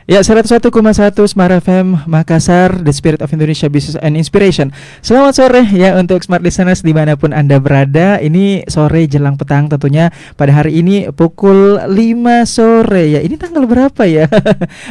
Ya, 101,1 Smart FM Makassar, The Spirit of Indonesia Business and Inspiration. Selamat sore ya untuk Smart Listeners dimanapun Anda berada. Ini sore jelang petang tentunya pada hari ini pukul 5 sore ya. Ini tanggal berapa ya?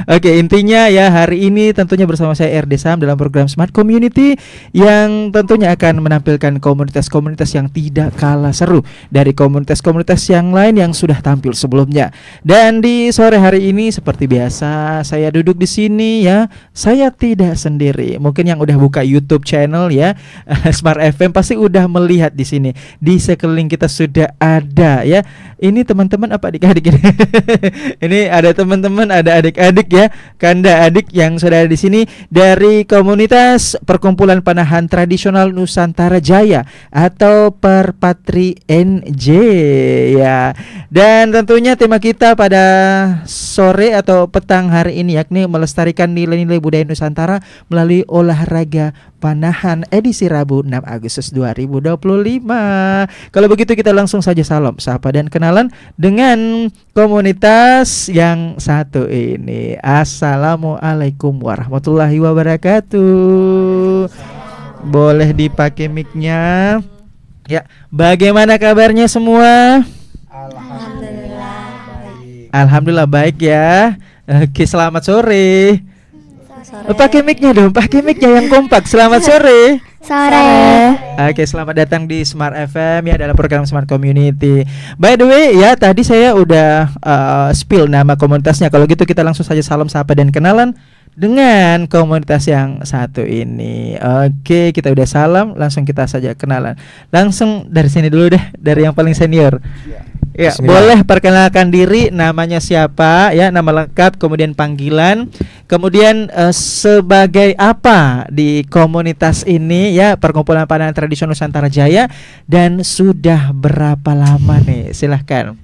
Oke, intinya ya hari ini tentunya bersama saya RD Sam dalam program Smart Community yang tentunya akan menampilkan komunitas-komunitas yang tidak kalah seru dari komunitas-komunitas yang lain yang sudah tampil sebelumnya. Dan di sore hari ini seperti biasa saya duduk di sini ya. Saya tidak sendiri. Mungkin yang udah buka YouTube channel ya Smart FM pasti udah melihat di sini. Di sekeliling kita sudah ada ya. Ini teman-teman apa adik-adik ini? Ini ada teman-teman, ada adik-adik ya. Kanda adik yang sudah ada di sini dari komunitas Perkumpulan Panahan Tradisional Nusantara Jaya atau Perpatri NJ ya. Dan tentunya tema kita pada sore atau petang hari ini yakni melestarikan nilai-nilai budaya Nusantara melalui olahraga panahan edisi Rabu 6 Agustus 2025. Kalau begitu kita langsung saja salam, sapa dan kenalan dengan komunitas yang satu ini. Assalamualaikum warahmatullahi wabarakatuh. Boleh dipakai mic-nya. Ya, bagaimana kabarnya semua? Alhamdulillah baik ya. Oke, selamat sore. Pakai mic-nya dong, pakai mic-nya yang kompak. Selamat sore. Sore. Oke, selamat datang di Smart FM ya dalam program Smart Community. By the way ya, tadi saya udah spill nama komunitasnya. Kalau gitu kita langsung saja salam sapa dan kenalan dengan komunitas yang satu ini. Oke, kita udah salam, langsung kita saja kenalan. Langsung dari sini dulu deh, dari yang paling senior. Ya, boleh perkenalkan diri, namanya siapa ya, nama lengkap, kemudian panggilan, kemudian sebagai apa di komunitas ini ya, Perkumpulan Panahan Tradisional Nusantara Jaya, dan sudah berapa lama nih? Silahkan.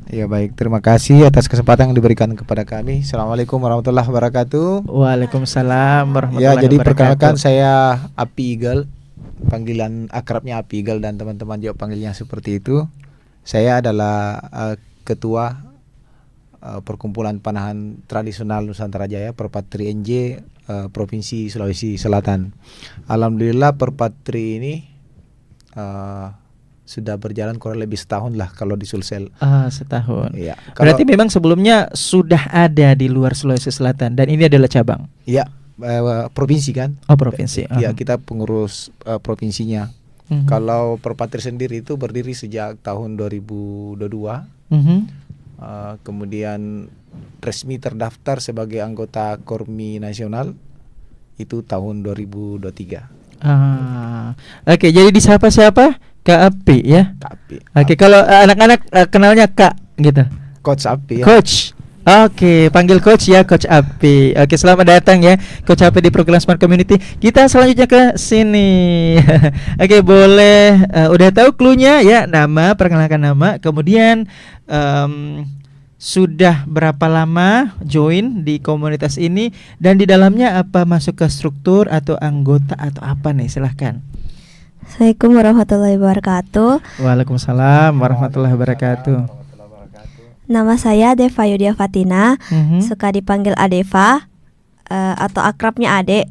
Ya baik, terima kasih atas kesempatan yang diberikan kepada kami. Assalamualaikum warahmatullahi wabarakatuh. Waalaikumsalam warahmatullahi wabarakatuh. Ya, jadi perkenalkan saya Api Eagle, panggilan akrabnya Api Eagle dan teman-teman juga panggilnya seperti itu. Saya adalah ketua Perkumpulan Panahan Tradisional Nusantara Jaya Perpatri NJ Provinsi Sulawesi Selatan. Alhamdulillah Perpatri ini sudah berjalan kurang lebih setahun lah kalau di Sulsel. Setahun. Ya, berarti memang sebelumnya sudah ada di luar Sulawesi Selatan dan ini adalah cabang. Iya, provinsi kan? Oh, provinsi. Ya, kita pengurus provinsinya. Kalau Perpatri sendiri itu berdiri sejak tahun 2022. Kemudian resmi terdaftar sebagai anggota Kormi Nasional itu tahun 2023. Oke, jadi disapa siapa? Kak Api ya. Kak Api. Oke, kalau anak-anak kenalnya Kak gitu. Coach Api ya. Coach. Oke, panggil Coach ya, Coach Api. Oke, selamat datang ya, Coach Api di program Smart Community. Kita selanjutnya ke sini. Oke, boleh. Udah tahu clue-nya ya, nama, perkenalkan nama. Kemudian sudah berapa lama join di komunitas ini dan di dalamnya apa masuk ke struktur atau anggota atau apa nih? Silahkan. Assalamualaikum warahmatullahi wabarakatuh. Waalaikumsalam warahmatullahi wabarakatuh. Nama saya Deva Yudia Fatina, suka dipanggil Adeva atau akrabnya Ade.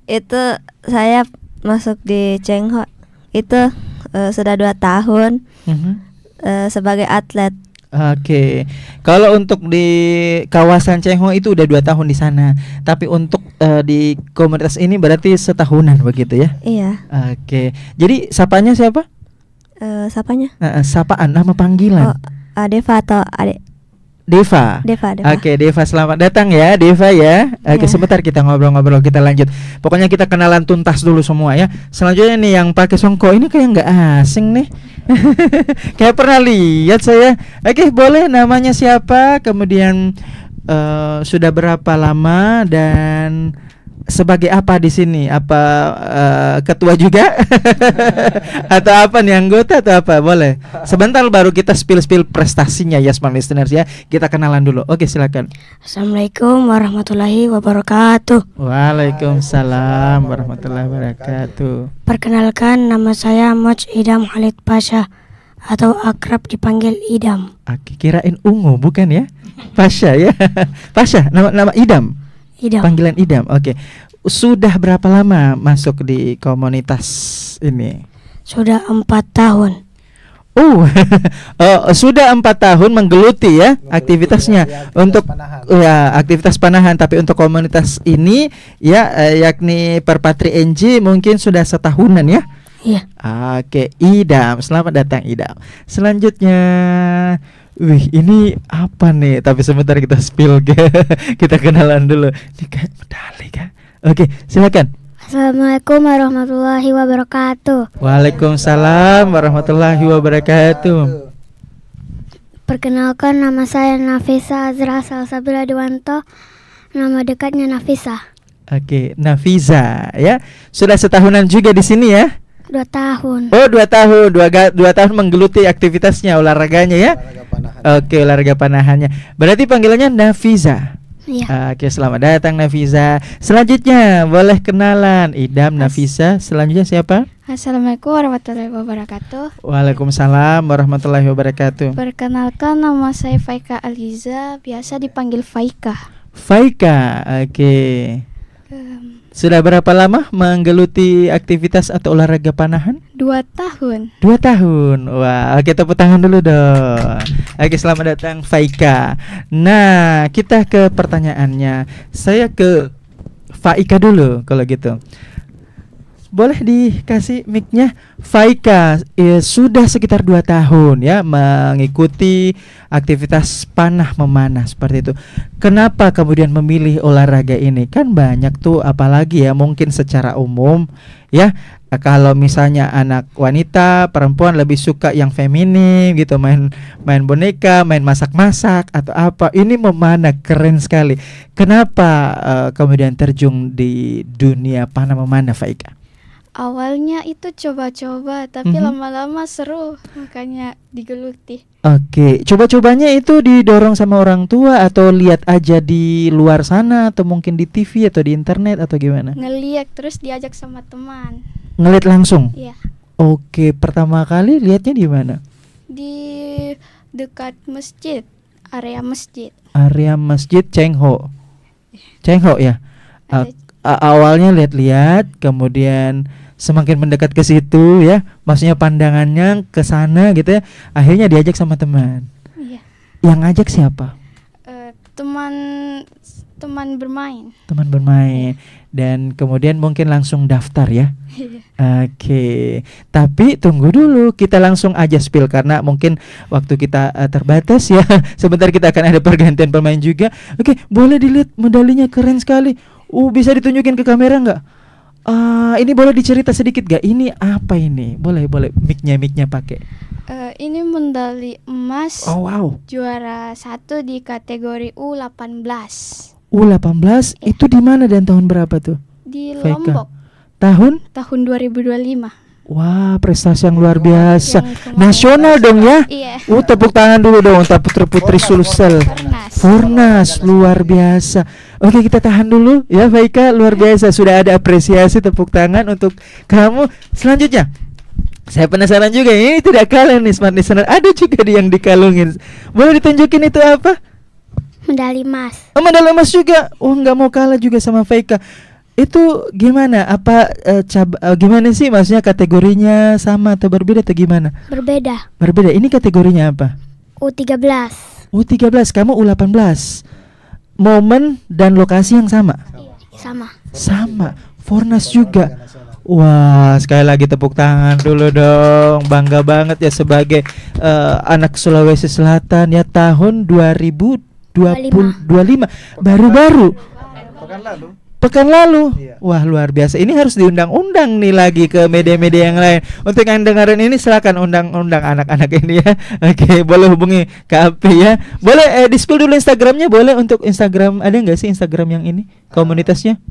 Itu saya masuk di Cengho itu sudah 2 tahun sebagai atlet. Oke, kalau untuk di kawasan Cengho itu udah 2 tahun di sana. Tapi untuk di komunitas ini berarti setahunan begitu ya? Iya. Oke, jadi sapanya siapa? Sapanya? Sapaan, nama panggilan. Deva atau Ade? Deva. Oke, Deva, selamat datang ya, Deva ya. Oke, sebentar kita ngobrol-ngobrol, kita lanjut. Pokoknya kita kenalan tuntas dulu semua ya. Selanjutnya nih yang pakai songko ini kayak nggak asing nih. Kayak pernah lihat saya. Oke, boleh namanya siapa? Kemudian sudah berapa lama dan sebagai apa di sini? Apa ketua juga? Atau apa nih, anggota atau apa? Boleh. Sebentar baru kita spill prestasinya ya, smart listeners ya. Kita kenalan dulu. Oke, silakan. Assalamualaikum warahmatullahi wabarakatuh. Waalaikumsalam warahmatullahi wabarakatuh. Perkenalkan, nama saya Moj Idam Khalid Pasha, atau akrab dipanggil Idam. Oke, kirain Ungu bukan ya? Pasha ya. Pasha, nama Idam. Idam. Panggilan Idam. Oke. Sudah berapa lama masuk di komunitas ini? Sudah 4 tahun. Sudah 4 tahun menggeluti ya aktivitasnya untuk aktivitas panahan. Tapi untuk komunitas ini ya yakni Perpatri NJ mungkin sudah setahunan ya. Iya. Oke, Idam, selamat datang Idam. Selanjutnya, wih ini apa nih? Tapi sebentar kita spill kita kenalan dulu. Ini kayak medali kan? Oke, silakan. Assalamualaikum warahmatullahi wabarakatuh. Waalaikumsalam warahmatullahi wabarakatuh. Perkenalkan, nama saya Nafisa Azra Salsabila Dewanto. Nama dekatnya Nafisa. Oke, Nafiza ya. Sudah setahunan juga di sini ya? 2 tahun. Oh, 2 tahun. 2 tahun menggeluti aktivitasnya, olahraganya ya? Oke, olahraga panahannya. Berarti panggilannya Nafiza. Iya. Oke, selamat datang Nafiza. Selanjutnya boleh kenalan Idam, Nafiza. Selanjutnya siapa? Assalamualaikum warahmatullahi wabarakatuh. Waalaikumsalam warahmatullahi wabarakatuh. Perkenalkan, nama saya Faika Aliza, biasa dipanggil Faika. Faika, oke. Sudah berapa lama menggeluti aktivitas atau olahraga panahan? 2 tahun. 2 tahun. Wah, oke, tepuk tangan dulu dong. Oke, selamat datang Faika. Nah, kita ke pertanyaannya. Saya ke Faika dulu kalau gitu. Boleh dikasih mic-nya? Faika sudah sekitar 2 tahun ya mengikuti aktivitas panah memanah seperti itu. Kenapa kemudian memilih olahraga ini? Kan banyak tuh, apalagi ya mungkin secara umum ya, kalau misalnya anak wanita, perempuan lebih suka yang feminim gitu, main boneka, main masak-masak atau apa. Ini memanah keren sekali. Kenapa kemudian terjun di dunia panah memanah, Faika? Awalnya itu coba-coba, tapi lama-lama seru, makanya digeluti. Oke, coba-cobanya itu didorong sama orang tua atau lihat aja di luar sana atau mungkin di TV atau di internet atau gimana? Ngeliat terus diajak sama teman. Ngeliat langsung? Iya. Oke, pertama kali lihatnya di mana? Di dekat masjid, area masjid. Area masjid Chengho. Chengho ya? Ada- Awalnya lihat-lihat, kemudian semakin mendekat ke situ ya, maksudnya pandangannya ke sana gitu ya. Akhirnya diajak sama teman. Iya. Yang ngajak siapa? Teman bermain. Teman bermain. Dan kemudian mungkin langsung daftar ya. Oke. Tapi tunggu dulu, kita langsung aja spill karena mungkin waktu kita terbatas ya. Sebentar kita akan ada pergantian pemain juga. Oke, boleh dilihat medalinya, keren sekali. Bisa ditunjukin ke kamera nggak? Ini boleh dicerita sedikit gak? Ini apa ini? Boleh mic-nya pakai. Ini medali emas. Oh wow. Juara 1 di kategori U18 U18 itu di mana dan tahun berapa tuh? di Faika. Lombok Tahun? tahun 2025. Wah, prestasi yang luar biasa. Yang kemarin. Nasional dong ya. Iya. Tepuk tangan dulu dong untuk putri-putri Sulsel. Fornas luar biasa. Oke, kita tahan dulu ya Faika, luar biasa. Sudah ada apresiasi, tepuk tangan untuk kamu. Selanjutnya, saya penasaran juga, ini tidak kalah nih Smart Listener. Ada juga yang dikalungin. Boleh ditunjukin itu apa? Medali emas. Medali emas juga. Nggak mau kalah juga sama Faika. Itu gimana? Apa gimana sih? Maksudnya kategorinya sama atau berbeda atau gimana? Berbeda. Berbeda. Ini kategorinya apa? U13. U13, kamu U18. Momen dan lokasi yang sama? Sama. Sama. Fornas juga. Wah, sekali lagi tepuk tangan dulu dong. Bangga banget ya sebagai anak Sulawesi Selatan ya, tahun 2025. Baru-baru. Pekan lalu. Iya. Wah, luar biasa. Ini harus diundang-undang nih lagi ke media-media yang lain. Untuk yang dengerin ini silakan undang-undang anak-anak ini ya. Oke, boleh hubungi KP ya. Boleh di-spill dulu Instagramnya, boleh. Untuk Instagram ada nggak sih Instagram yang ini komunitasnya?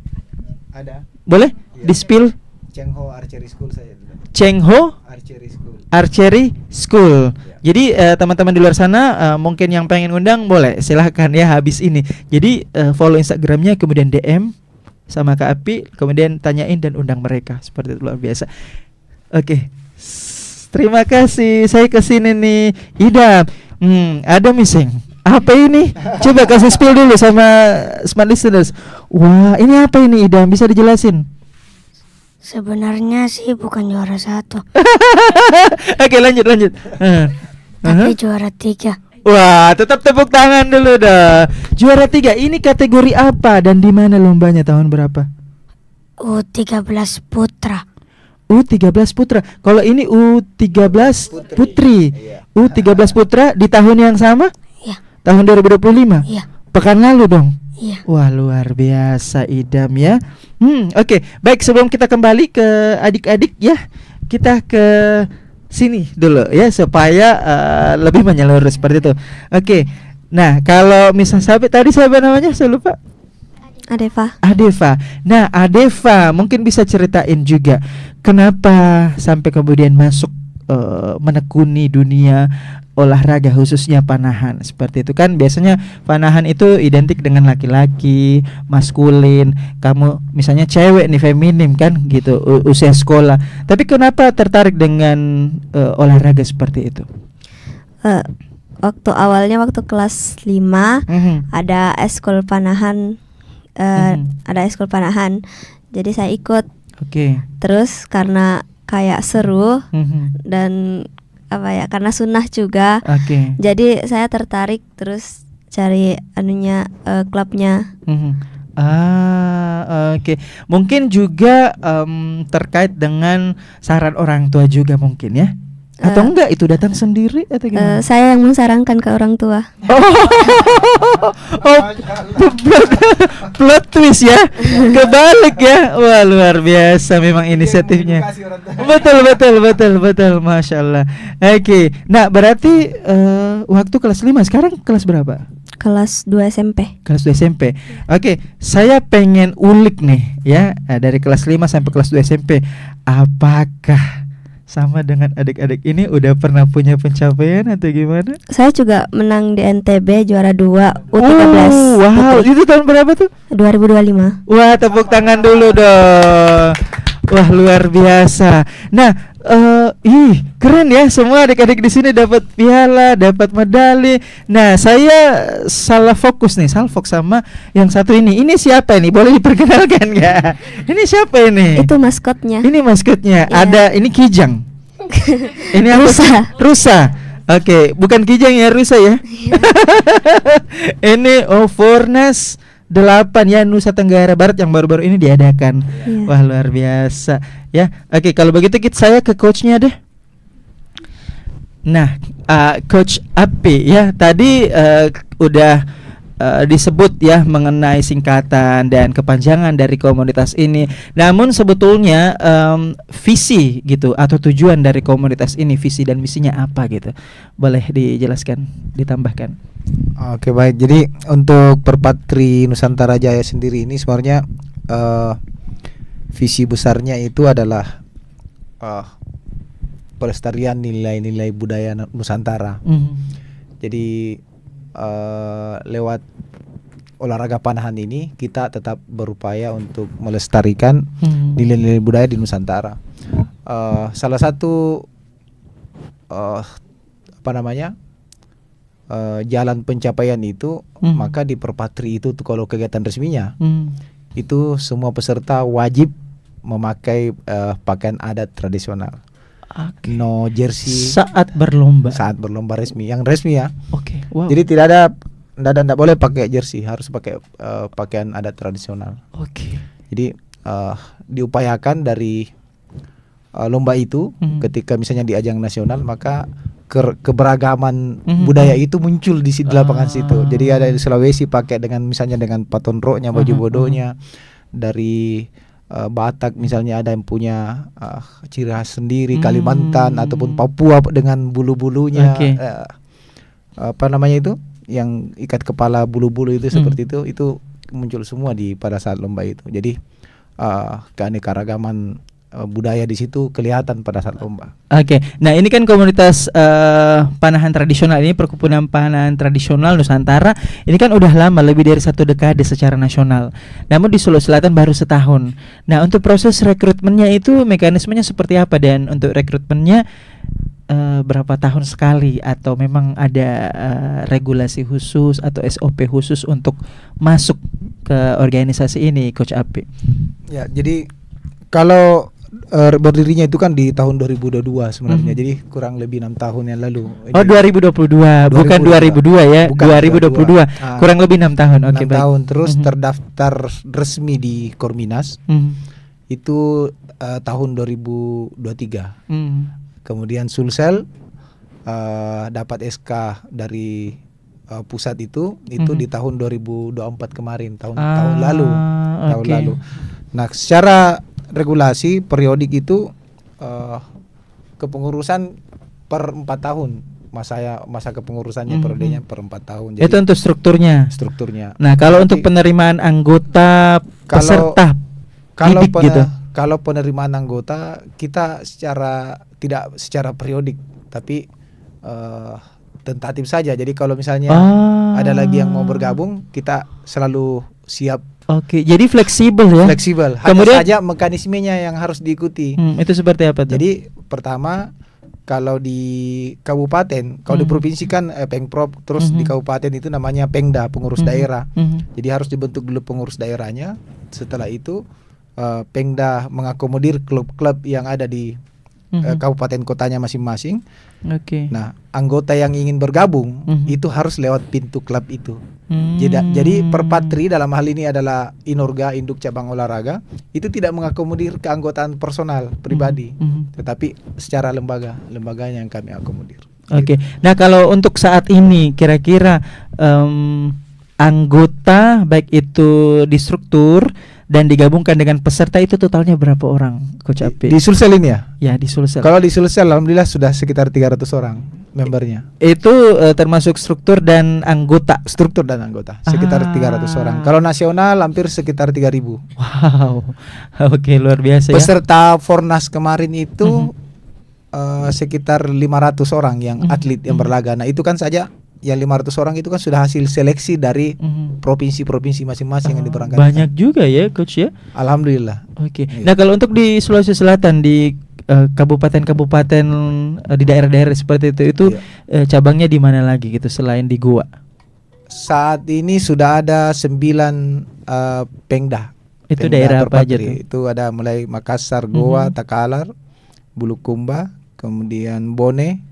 Ada. Boleh Iya. di-spill? Chengho Archery School saya. Chengho Archery School. Archery School. Ya. Jadi teman-teman di luar sana mungkin yang pengen undang boleh, silahkan ya habis ini. Jadi follow Instagramnya, kemudian DM sama Kak Api, kemudian tanyain dan undang mereka. Seperti itu, luar biasa. Oke. Terima kasih. Saya kesini nih. Idam. Ada missing. Apa ini? Coba kasih spill dulu sama smart listeners. Wah, ini apa ini Idam? Bisa dijelasin? Sebenarnya sih bukan juara 1, Oke, lanjut. tapi juara 3. Wah, tetap tepuk tangan dulu dah. Juara 3. Ini kategori apa dan di mana lombanya tahun berapa? U13 Putra. U13 Putra. Kalau ini U13 Putri. U13 Putra di tahun yang sama? Iya. Tahun 2025? Iya. Pekan lalu dong. Iya. Wah, luar biasa Idam ya. Oke. Baik, sebelum kita kembali ke adik-adik ya, kita ke sini dulu ya supaya lebih menyeluruh seperti itu. Oke. Nah, kalau misal tadi siapa namanya? Saya lupa. Adeva. Nah, Adeva mungkin bisa ceritain juga kenapa sampai kemudian masuk menekuni dunia olahraga khususnya panahan. Seperti itu kan biasanya panahan itu identik dengan laki-laki, maskulin. Kamu misalnya cewek nih, feminim kan gitu, usia sekolah. Tapi kenapa tertarik dengan olahraga seperti itu? Waktu awalnya waktu kelas 5 ada eskul panahan. Ada eskul panahan. Jadi saya ikut. Oke. Terus karena kayak seru dan karena sunnah juga. Oke. Jadi saya tertarik terus cari klubnya. Oke. Mungkin juga terkait dengan saran orang tua juga mungkin ya. Atau enggak itu datang sendiri atau gimana? Saya yang mensarankan ke orang tua. Plot twist ya. Kebalik ya. Wah, luar biasa memang inisiatifnya. Betul. Masya Allah. Oke. Nah, berarti waktu kelas 5, sekarang kelas berapa? Kelas 2 SMP. Kelas 2 SMP. Oke, saya pengen ulik nih ya, dari kelas 5 sampai kelas 2 SMP. Apakah sama dengan adik-adik ini udah pernah punya pencapaian atau gimana? Saya juga menang di NTB juara 2 U13. Wow, itu tahun berapa tuh? 2025. Wah, tepuk tangan dulu dong. Wah, luar biasa. Nah, keren ya, semua adik-adik di sini dapat piala, dapat medali. Nah, saya salah fokus sama yang satu ini. Ini siapa ini? Boleh diperkenalkan nggak? Ini siapa ini? Itu maskotnya. Ini maskotnya. Iya. Ada ini Kijang. Ini apa? Rusa. Oke, bukan Kijang ya, Rusa ya. Ini Fornas 8 ya, Nusa Tenggara Barat yang baru-baru ini diadakan. Iya. Wah, luar biasa ya. Oke, kalau begitu saya ke coachnya deh. Nah, Coach Api ya, tadi udah disebut ya mengenai singkatan dan kepanjangan dari komunitas ini. Namun sebetulnya visi gitu atau tujuan dari komunitas ini, visi dan misinya apa gitu? Boleh dijelaskan, ditambahkan. Oke, baik. Jadi untuk Perpatri Nusantara Jaya sendiri ini sebenarnya visi besarnya itu adalah pelestarian nilai-nilai budaya Nusantara. Jadi lewat olahraga panahan ini kita tetap berupaya untuk melestarikan nilai-nilai budaya di Nusantara. Salah satu jalan pencapaian itu, maka di Perpatri itu tuh kalau kegiatan resminya itu semua peserta wajib memakai pakaian adat tradisional. Okay. No jersey saat berlomba resmi, yang resmi ya. Oke. Wow. Jadi tidak boleh pakai jersey, harus pakai pakaian adat tradisional. Oke. Jadi diupayakan dari lomba itu, ketika misalnya di ajang nasional, maka keberagaman budaya itu muncul di lapangan situ. Jadi ada di Sulawesi pakai dengan misalnya dengan patonroknya, baju bodohnya. Dari Batak misalnya ada yang punya ciri khas sendiri, Kalimantan ataupun Papua dengan bulu-bulunya. Okay. Yang ikat kepala bulu-bulu itu seperti itu muncul semua pada saat lomba itu. Jadi keanekaragaman budaya di situ kelihatan pada saat lomba. Oke, nah ini kan komunitas panahan tradisional ini, perkumpulan panahan tradisional Nusantara ini kan udah lama, lebih dari 1 dekade secara nasional. Namun di Sulawesi Selatan baru setahun. Nah untuk proses rekrutmennya itu mekanismenya seperti apa, dan untuk rekrutmennya berapa tahun sekali, atau memang ada regulasi khusus atau SOP khusus untuk masuk ke organisasi ini, Coach Api? Ya, jadi kalau berdirinya itu kan di tahun 2022 sebenarnya. Jadi kurang lebih 6 tahun yang lalu. Oh, 2022, bukan 2002 ya. Bukan 2022. Kurang lebih 6 tahun. 6 tahun terus terdaftar resmi di Korminas. Itu tahun 2023. Kemudian Sulsel dapat SK dari pusat itu di tahun 2024 kemarin, tahun lalu. Tahun lalu. Nah, secara regulasi periodik itu kepengurusan per 4 tahun. Masa kepengurusannya periodenya per 4 tahun. Jadi, itu untuk strukturnya. Nah, kalau nanti, untuk penerimaan anggota peserta didik gitu. Kalau penerimaan anggota kita tidak secara periodik, tapi tentatif saja. Jadi kalau misalnya ada lagi yang mau bergabung, kita selalu siap. Oke, jadi fleksibel ya. Fleksibel. Hanya saja mekanismenya yang harus diikuti. Itu seperti apa tuh? Jadi pertama, kalau di kabupaten, kalau di provinsi kan Pengprov, terus di kabupaten itu namanya Pengda, pengurus daerah. Jadi harus dibentuk dulu pengurus daerahnya. Setelah itu Pengda mengakomodir klub-klub yang ada di kabupaten kotanya masing-masing. Nah, anggota yang ingin bergabung itu harus lewat pintu klub itu. Jadi Perpatri dalam hal ini adalah Inorga, induk cabang olahraga, itu tidak mengakomodir keanggotaan personal pribadi, tetapi secara lembaganya yang kami akomodir. Oke. Nah, kalau untuk saat ini kira-kira anggota baik itu di struktur dan digabungkan dengan peserta itu totalnya berapa orang, Coach Api? Di Sulsel ini ya? Ya, di Sulsel. Kalau di Sulsel alhamdulillah sudah sekitar 300 orang membernya. Itu termasuk struktur dan anggota. Struktur dan anggota sekitar 300 orang. Kalau nasional hampir sekitar 3.000. Wow. Oke, luar biasa ya. Peserta Fornas kemarin itu sekitar 500 orang yang atlet yang berlaga. Nah, itu kan saja yang 500 orang itu kan sudah hasil seleksi dari provinsi-provinsi masing-masing yang diberangkatkan. Banyak juga ya, Coach ya. Alhamdulillah. Oke. Nah, kalau untuk di Sulawesi Selatan, di kabupaten-kabupaten di daerah-daerah seperti itu cabangnya di mana lagi gitu selain di Goa? Saat ini sudah ada 9 Pengda. Itu Pengda daerah apa aja tuh? Itu ada mulai Makassar, Goa, Takalar, Bulukumba, kemudian Bone,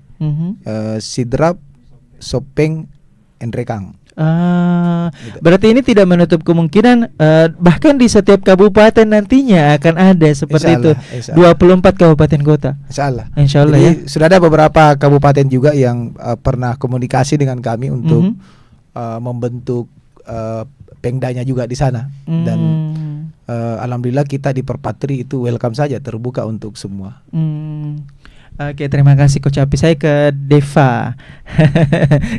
Sidrap, Sopeng, Enrekang. Berarti ini tidak menutup kemungkinan bahkan di setiap kabupaten nantinya akan ada seperti itu. 24 kabupaten kota. Insya Allah ya. Sudah ada beberapa kabupaten juga yang pernah komunikasi dengan kami untuk membentuk Pengdanya juga di sana. Dan alhamdulillah kita di Perpatri itu welcome saja, terbuka untuk semua. Oke, terima kasih Coach Api. Saya ke Deva.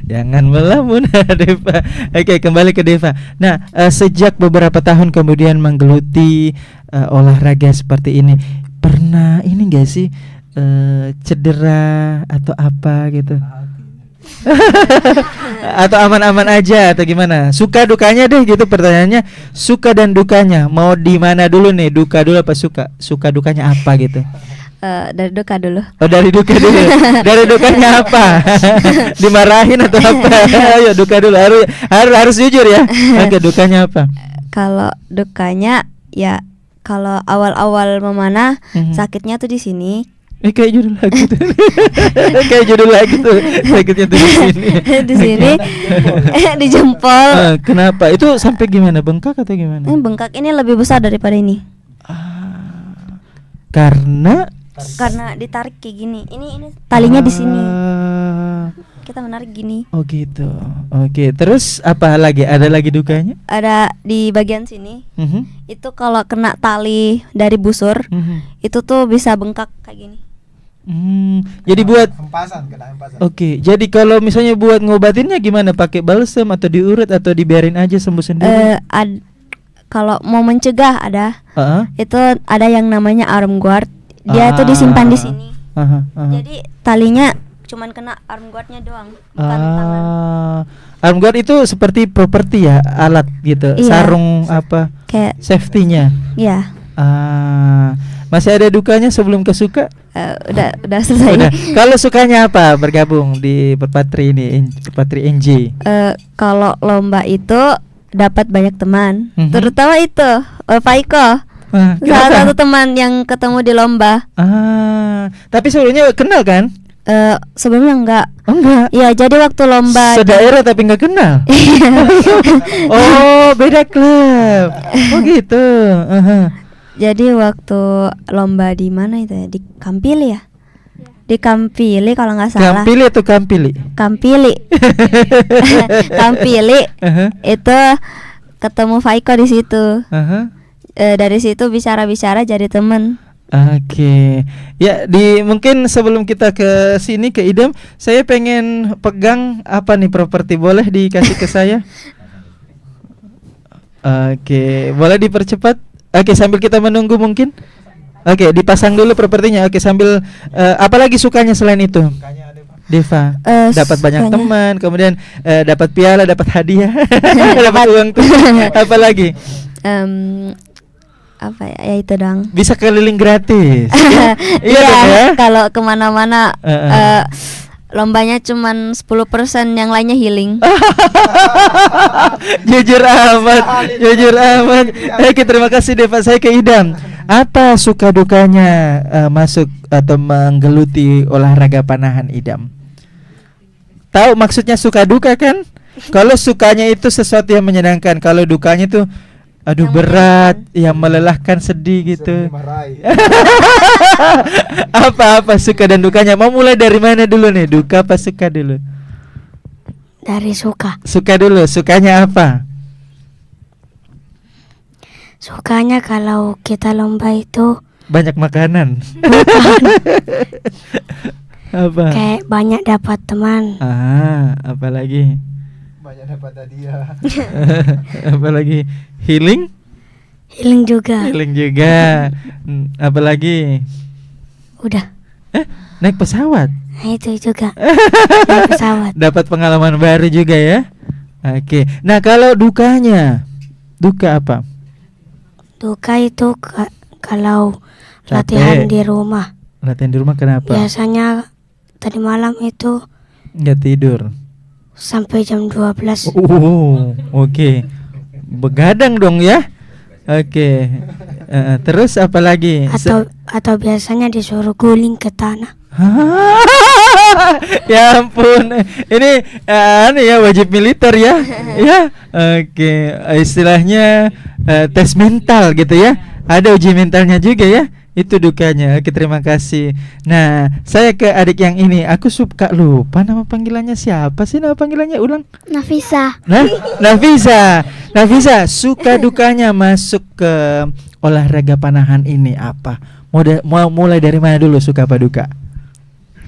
Jangan melamun Deva. Oke, kembali ke Deva. Nah, sejak beberapa tahun kemudian menggeluti olahraga seperti ini, pernah ini enggak sih cedera atau apa gitu? Atau aman-aman aja atau gimana? Suka dukanya deh gitu pertanyaannya. Suka dan dukanya. Mau di mana dulu nih? Duka dulu apa suka? Suka dukanya apa gitu? Dari duka dulu. Oh, dari duka dulu. Dari dukanya apa? Dimarahin atau apa? Ayo duka dulu. Harus jujur ya. Oke, dukanya apa? Kalau dukanya ya kalau awal-awal memanah sakitnya tuh di sini. Kayak judul lagu tuh. Kayak judul lagu tuh. Sakitnya tuh di sini. Di sini. Di jempol. Kenapa? Itu sampai gimana? Bengkak atau gimana? Bengkak ini lebih besar daripada ini. Karena ditarik kayak gini. Ini talinya di sini. Kita menarik gini. Oh gitu. Oke, terus apa lagi? Ada lagi dukanya? Ada di bagian sini. Itu kalau kena tali dari busur, itu tuh bisa bengkak kayak gini. Jadi buat kena hempasan. Oke, jadi kalau misalnya buat ngobatinnya gimana? Pakai balsem atau diurut atau dibiarin aja sembuh sendiri? kalau mau mencegah ada. Heeh. Itu ada yang namanya arm guard. Dia tuh disimpan di sini. Jadi talinya cuman kena arm guardnya doang, bukan tangan. Arm guard itu seperti properti ya, alat gitu, Iya. sarung apa, Kayak safety-nya. ya. Masih ada dukanya sebelum ke suka? Udah selesai. Udah. Kalau sukanya apa bergabung di Perpatri ini, Perpatri NJ? Kalau lomba itu dapat banyak teman, Mhm. terutama itu Faiko. Salah Kenapa? satu teman yang ketemu di lomba. Tapi sebelumnya kenal kan? Sebelumnya enggak. Oh, enggak. Ya, jadi waktu lomba Sedaerah tapi enggak kenal. Oh, beda klub. Oh gitu. Jadi waktu lomba di mana itu ya? Di Kampili ya? Di Kampili kalau nggak salah. Kampili atau Kampili? Kampili. Kampili. Itu ketemu Faiko di situ. Dari situ bicara-bicara jadi temen. Oke. Ya, mungkin sebelum kita ke sini ke Idam, saya pengen pegang apa nih properti, boleh dikasih ke saya? Oke, boleh dipercepat? Oke, sambil kita menunggu mungkin. Oke, dipasang dulu propertinya. Oke, sambil apalagi sukanya selain itu? Deva dapat banyak sukanya- teman, kemudian dapat piala, dapat hadiah, dapat uang tuh. Apalagi Apa ya? Ya itu dong. bisa keliling gratis. Iya dong ya. Kalau kemana-mana lombanya cuman 10%, yang lainnya healing. Jujur amat, jujur amat. Oke, terima kasih Deva. Saya ke Idam. Apa suka dukanya masuk atau menggeluti olahraga panahan, Idam? Tahu maksudnya suka duka kan? Kalau sukanya itu sesuatu yang menyenangkan, kalau dukanya itu aduh Yang berat, yang melelahkan, sedih gitu. Apa suka dan dukanya? Mau mulai dari mana dulu nih? Duka apa suka dulu? Dari suka. Suka dulu. Sukanya apa? Sukanya kalau kita lomba itu Banyak makanan. Apa? kayak banyak dapat teman. Apalagi? Banyak dapat hadiah. Apalagi? Healing? Healing juga. Healing juga. Apalagi? Udah. Naik pesawat. Nah, itu juga. Naik pesawat. Dapat pengalaman baru juga ya. Oke. Nah, kalau dukanya, duka apa? Duka itu kalau Capek. latihan di rumah. Latihan di rumah kenapa? Biasanya tadi malam itu Nggak tidur. sampai jam 12. Oke. Begadang dong ya. Oke. Terus apa lagi? Atau biasanya disuruh guling ke tanah. Ya ampun. Ini ya wajib militer ya. Ya. Oke. Istilahnya tes mental gitu ya. Ada uji mentalnya juga ya. Itu dukanya. Oke, terima kasih. Nah, saya ke adik yang ini. Aku suka lupa nama panggilannya siapa sih, nama panggilannya, ulang. Nafisa. Nah, Nafisa, suka dukanya masuk ke olahraga panahan ini apa? Mau mulai dari mana dulu, suka apa duka?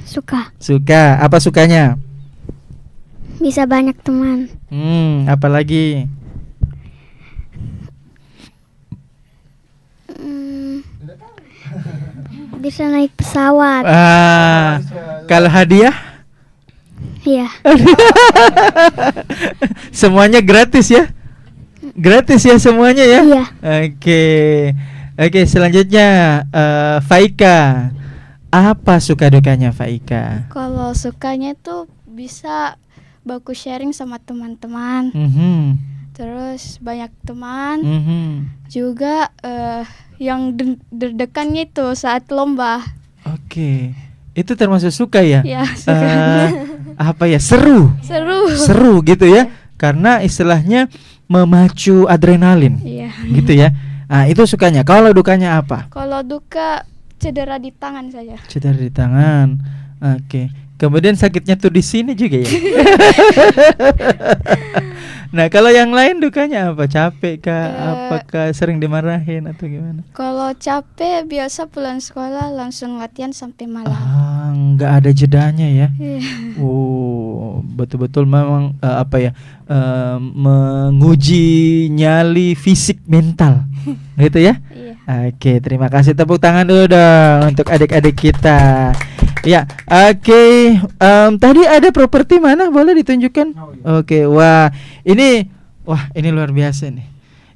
Suka. Suka, apa sukanya? Bisa banyak teman. Apa lagi? Bisa naik pesawat. Kalau hadiah? Iya. Semuanya gratis ya? Gratis ya semuanya ya? Iya. Oke, selanjutnya Faika. Apa suka dukanya Faika? Kalau sukanya itu bisa baku sharing sama teman-teman. Terus banyak teman. Juga yang deg-degannya itu saat lomba. Oke. Itu termasuk suka ya? Ya, suka. Apa ya? Seru. Seru gitu ya. Karena istilahnya memacu adrenalin. Iya. Gitu ya. Itu sukanya. Kalau dukanya apa? Kalau duka cedera di tangan saya. Cedera di tangan. Oke. Kemudian sakitnya tuh di sini juga ya. Nah, kalau yang lain dukanya apa? Capek kah? Eh, Apakah sering dimarahin atau gimana? Kalau capek biasa pulang sekolah langsung latihan sampai malam. Nggak ada jedanya ya. Iya. Oh, betul-betul memang menguji nyali fisik mental, gitu ya. Iya. Oke, terima kasih, tepuk tangan dulu dong untuk adik-adik kita. Ya, oke. Tadi ada properti mana? Boleh ditunjukkan? Oke, wah ini luar biasa nih.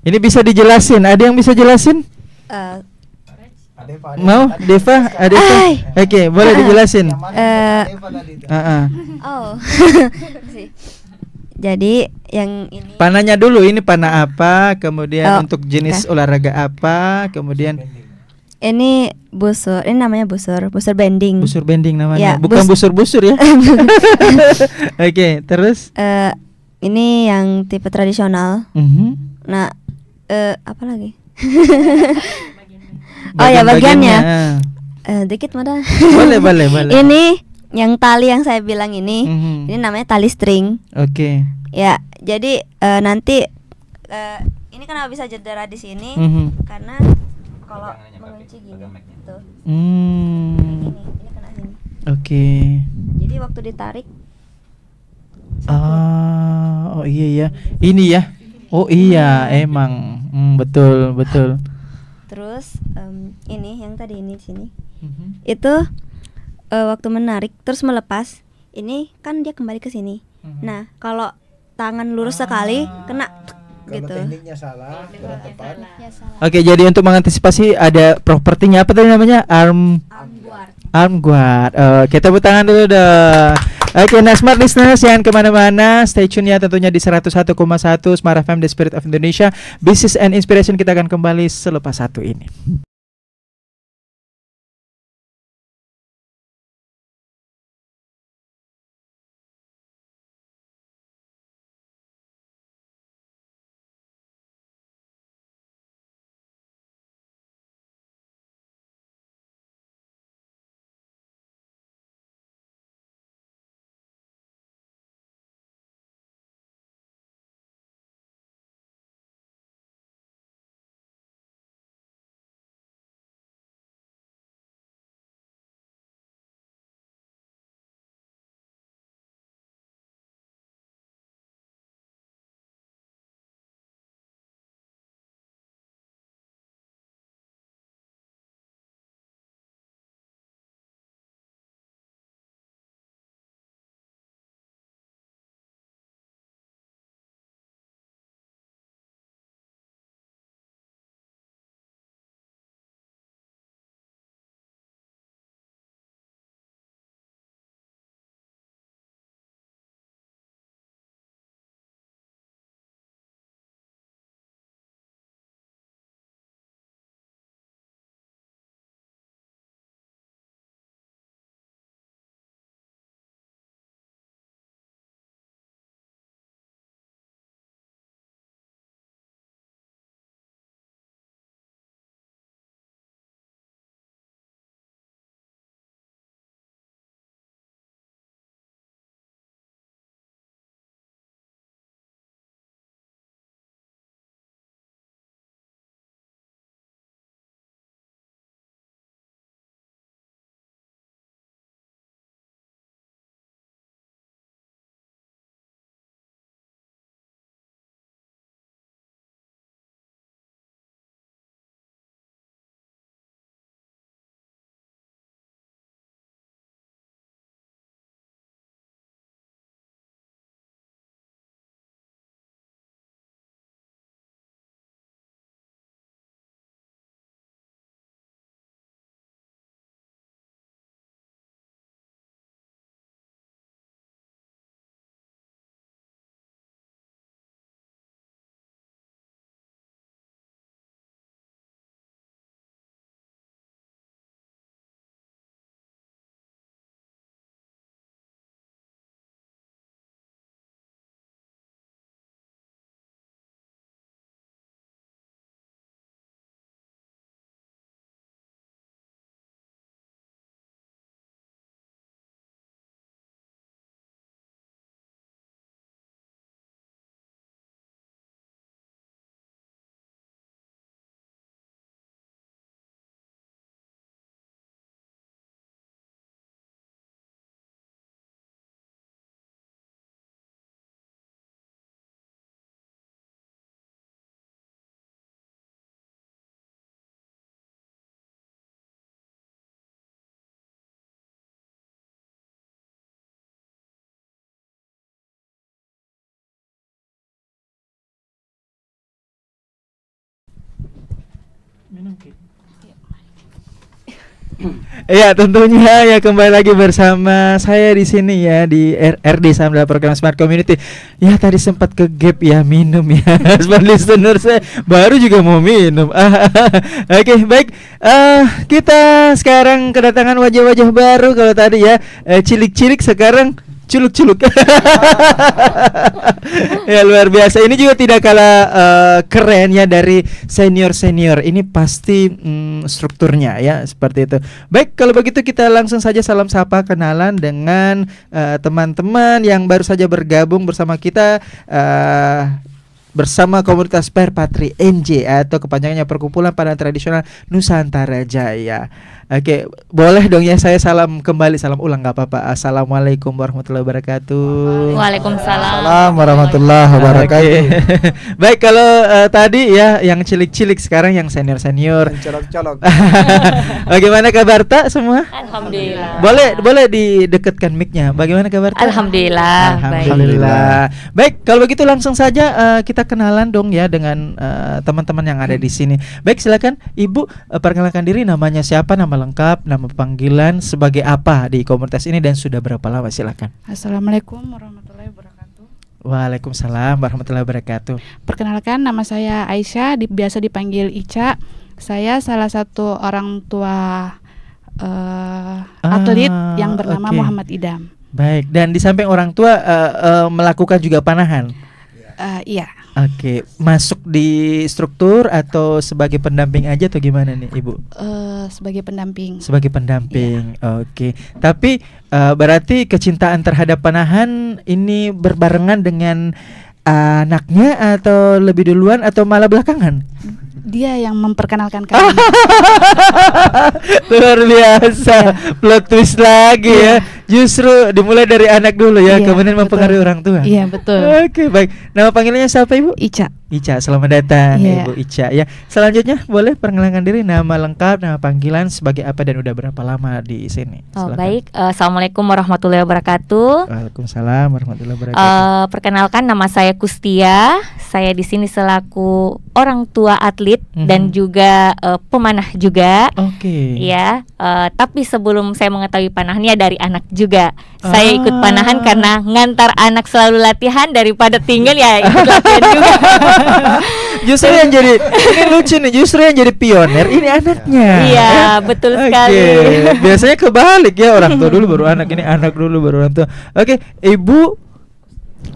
Ini bisa dijelasin? Ada yang bisa jelasin? Mau, Deva? Ada? Oke, boleh dijelasin. Oh. Jadi yang ini Panahnya dulu, ini panah apa? Kemudian Oh, untuk jenis olahraga apa? Kemudian ini busur, ini namanya busur bending. busur bending namanya, Ya, bukan busur-busur ya. Oke, terus? Ini yang tipe tradisional. Nah, apa lagi? Oh ya, bagiannya. Dikit mana? Boleh. Ini yang tali yang saya bilang ini, ini namanya tali string. Oke. Ya, jadi nanti ini kenapa bisa cedera di sini? Karena kalau mengunci gini, tuh. Ini kena sini. Oke. Jadi waktu ditarik. Oh iya ya, ini ya. Oh iya, emang betul. Terus ini yang tadi ini di sini. Itu waktu menarik terus melepas, ini kan dia kembali ke sini. Nah, kalau tangan lurus sekali kena gitu. Tekniknya salah, kurang tepat. Ya, salah. Oke, jadi untuk mengantisipasi ada propertinya apa tadi namanya? Arm guard. Kita tepuk tangan dulu dong. Oke, nah smart listeners jangan kemana-mana, stay tune ya tentunya di 101,1 Smart FM The Spirit of Indonesia, Business and Inspiration. Kita akan kembali selepas satu ini. Ya tentunya ya kembali lagi bersama saya di sini ya di RD Samdal Program Smart Community. Ya tadi sempat ke gap ya minum ya. Smart listener saya baru juga mau minum. Oke, baik. Kita sekarang kedatangan wajah-wajah baru. Kalau tadi ya cilik-cilik, sekarang culuk-culuk. Ya luar biasa. Ini juga tidak kalah keren ya dari senior-senior. Ini pasti strukturnya ya seperti itu. Baik, kalau begitu kita langsung saja salam sapa, kenalan dengan teman-teman yang baru saja bergabung bersama kita bersama komunitas Perpatri NJ atau kepanjangannya Perkumpulan Pandan Tradisional Nusantara Jaya. Oke, boleh dong ya saya salam kembali, salam ulang nggak apa-apa. Assalamualaikum warahmatullahi wabarakatuh. Waalaikumsalam. Assalamualaikum warahmatullahi wabarakatuh. Baik, kalau tadi ya yang cilik-cilik, sekarang yang senior-senior. Colok-colok. Bagaimana kabar tak semua? Alhamdulillah. Boleh didekatkan mic-nya. Bagaimana kabar tak? Alhamdulillah. Alhamdulillah. Baik, kalau begitu langsung saja kita kenalan dong ya dengan teman-teman yang ada di sini. Baik, silakan Ibu perkenalkan diri, namanya siapa, nama lengkap, nama panggilan, sebagai apa di komunitas ini dan sudah berapa lama, silakan. Assalamualaikum warahmatullahi wabarakatuh. Waalaikumsalam warahmatullahi wabarakatuh. Perkenalkan, nama saya Aisyah, biasa dipanggil Ica. Saya salah satu orang tua atlet yang bernama oke. Muhammad Idam. Baik, dan di samping orang tua melakukan juga panahan. Iya. Oke, masuk di struktur atau sebagai pendamping aja atau gimana nih Ibu? Sebagai pendamping. Sebagai pendamping, oke. Tapi berarti kecintaan terhadap panahan ini berbarengan dengan anaknya atau lebih duluan atau malah belakangan? Dia yang memperkenalkan kami. Luar biasa, plot twist lagi ya. Justru dimulai dari anak dulu ya, Iya, kemudian betul. mempengaruhi orang tua. Iya, betul. Oke, baik. Nama panggilannya siapa Ibu? Ica. Ica, selamat datang Iya. Ibu Ica ya. Selanjutnya boleh perkenalkan diri, nama lengkap, nama panggilan, sebagai apa dan udah berapa lama di sini? Oh, Silakan. baik. Assalamualaikum warahmatullahi wabarakatuh. Waalaikumsalam warahmatullahi wabarakatuh. Perkenalkan, nama saya Kustia. Saya di sini selaku orang tua atlet dan juga pemanah juga. Oke. Ya, tapi sebelum saya mengetahui panahannya dari anak juga. Saya ikut panahan karena ngantar anak selalu latihan daripada tinggal ya ikut latihan juga. Justru yang jadi ini lucu nih, justru yang jadi pioner ini anaknya. Iya, betul Oke. sekali. Biasanya kebalik ya, orang tua dulu baru anak, ini anak dulu baru orang tua. Oke, Ibu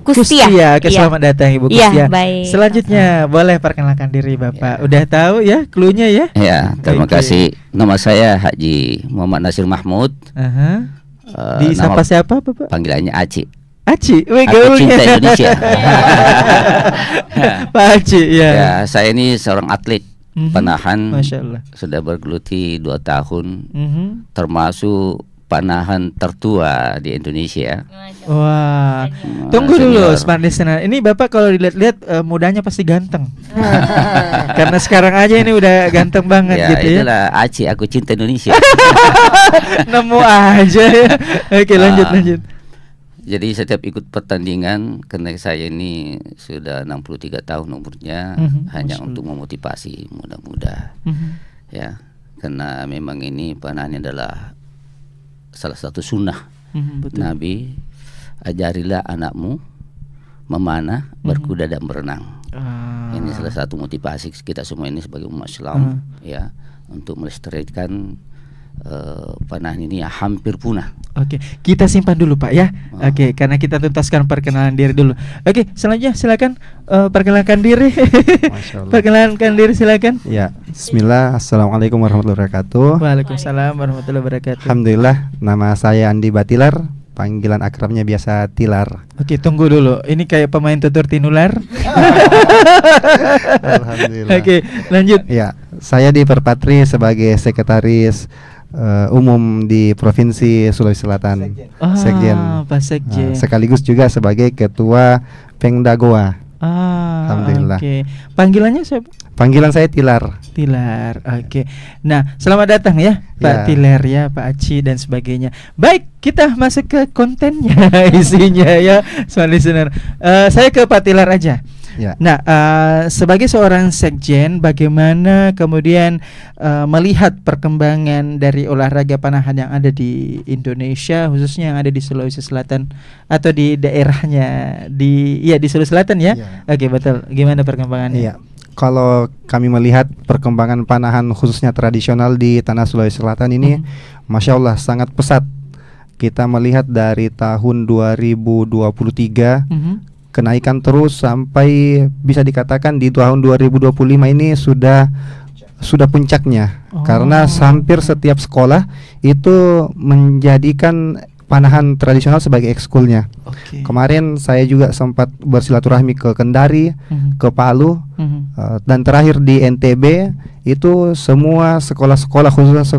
Kustia. Oke, selamat datang Ibu Iya, Kustia. baik. Selanjutnya boleh perkenalkan diri Bapak. Udah tahu ya cluenya ya? Ya, terima Oke. kasih. Nama saya Haji Muhammad Nasir Mahmud. Aha. Nama Siapa Bapak? panggilannya Aci. Aci, wih Aku cinta gaulnya. Indonesia. Pak Aci ya. Ya, saya ini seorang atlet panahan. Masya Allah. Sudah bergeluti 2 tahun, Mhm. termasuk panahan tertua di Indonesia. Wah, tunggu Senior. dulu Smart Listener. Ini Bapak kalau dilihat-lihat mudanya pasti ganteng. Karena sekarang aja ini udah ganteng banget Ya, gitu ya. itulah Aci, aku cinta Indonesia. Nemu aja ya. Oke, lanjut. Jadi setiap ikut pertandingan, karena saya ini sudah 63 tahun umurnya, hanya Masya Allah. untuk memotivasi muda-muda. Mhm. Ya, karena memang ini panahan adalah salah satu sunnah Betul. Nabi. Ajarilah anakmu memanah, berkuda dan berenang. Ini salah satu motivasi kita semua ini sebagai umat Islam, ya, untuk melestarikan panahan ini yang hampir punah. Oke, kita simpan dulu Pak ya. Oke, karena kita tuntaskan perkenalan diri dulu. Oke, selanjutnya silakan perkenalkan diri. Masya Allah. Perkenalkan diri silakan. Ya, Bismillah, Assalamualaikum warahmatullahi wabarakatuh. Waalaikumsalam warahmatullahi wabarakatuh. Alhamdulillah, nama saya Andi Batilar, panggilan akrabnya biasa Tilar. Oke, tunggu dulu. Ini kayak pemain tutur tinular. Alhamdulillah. Oke, lanjut. Ya, saya di Perpatri sebagai sekretaris umum di Provinsi Sulawesi Selatan, Sekjen. Pak Sekjen. Sekaligus juga sebagai ketua Pengda Goa. Alhamdulillah. Oke. Panggilannya siapa? Panggilan saya Tilar. Tilar. Oke. Nah, selamat datang ya Pak Ya. Tilar ya, Pak Aci dan sebagainya. Baik, kita masuk ke kontennya isinya ya, Smart Listener. Saya ke Pak Tilar aja. Ya. Nah, sebagai seorang sekjen, bagaimana kemudian melihat perkembangan dari olahraga panahan yang ada di Indonesia, khususnya yang ada di Sulawesi Selatan atau di daerahnya di Sulawesi Selatan ya? Ya. Oke, betul. Gimana perkembangannya? Iya. Kalau kami melihat perkembangan panahan khususnya tradisional di tanah Sulawesi Selatan ini, Masya Allah sangat pesat. Kita melihat dari tahun 2023 kenaikan terus sampai bisa dikatakan di tahun 2025 ini sudah puncaknya. Karena hampir setiap sekolah itu menjadikan panahan tradisional sebagai ekskulnya. Kemarin saya juga sempat bersilaturahmi ke Kendari, ke Palu, dan terakhir di NTB itu semua sekolah-sekolah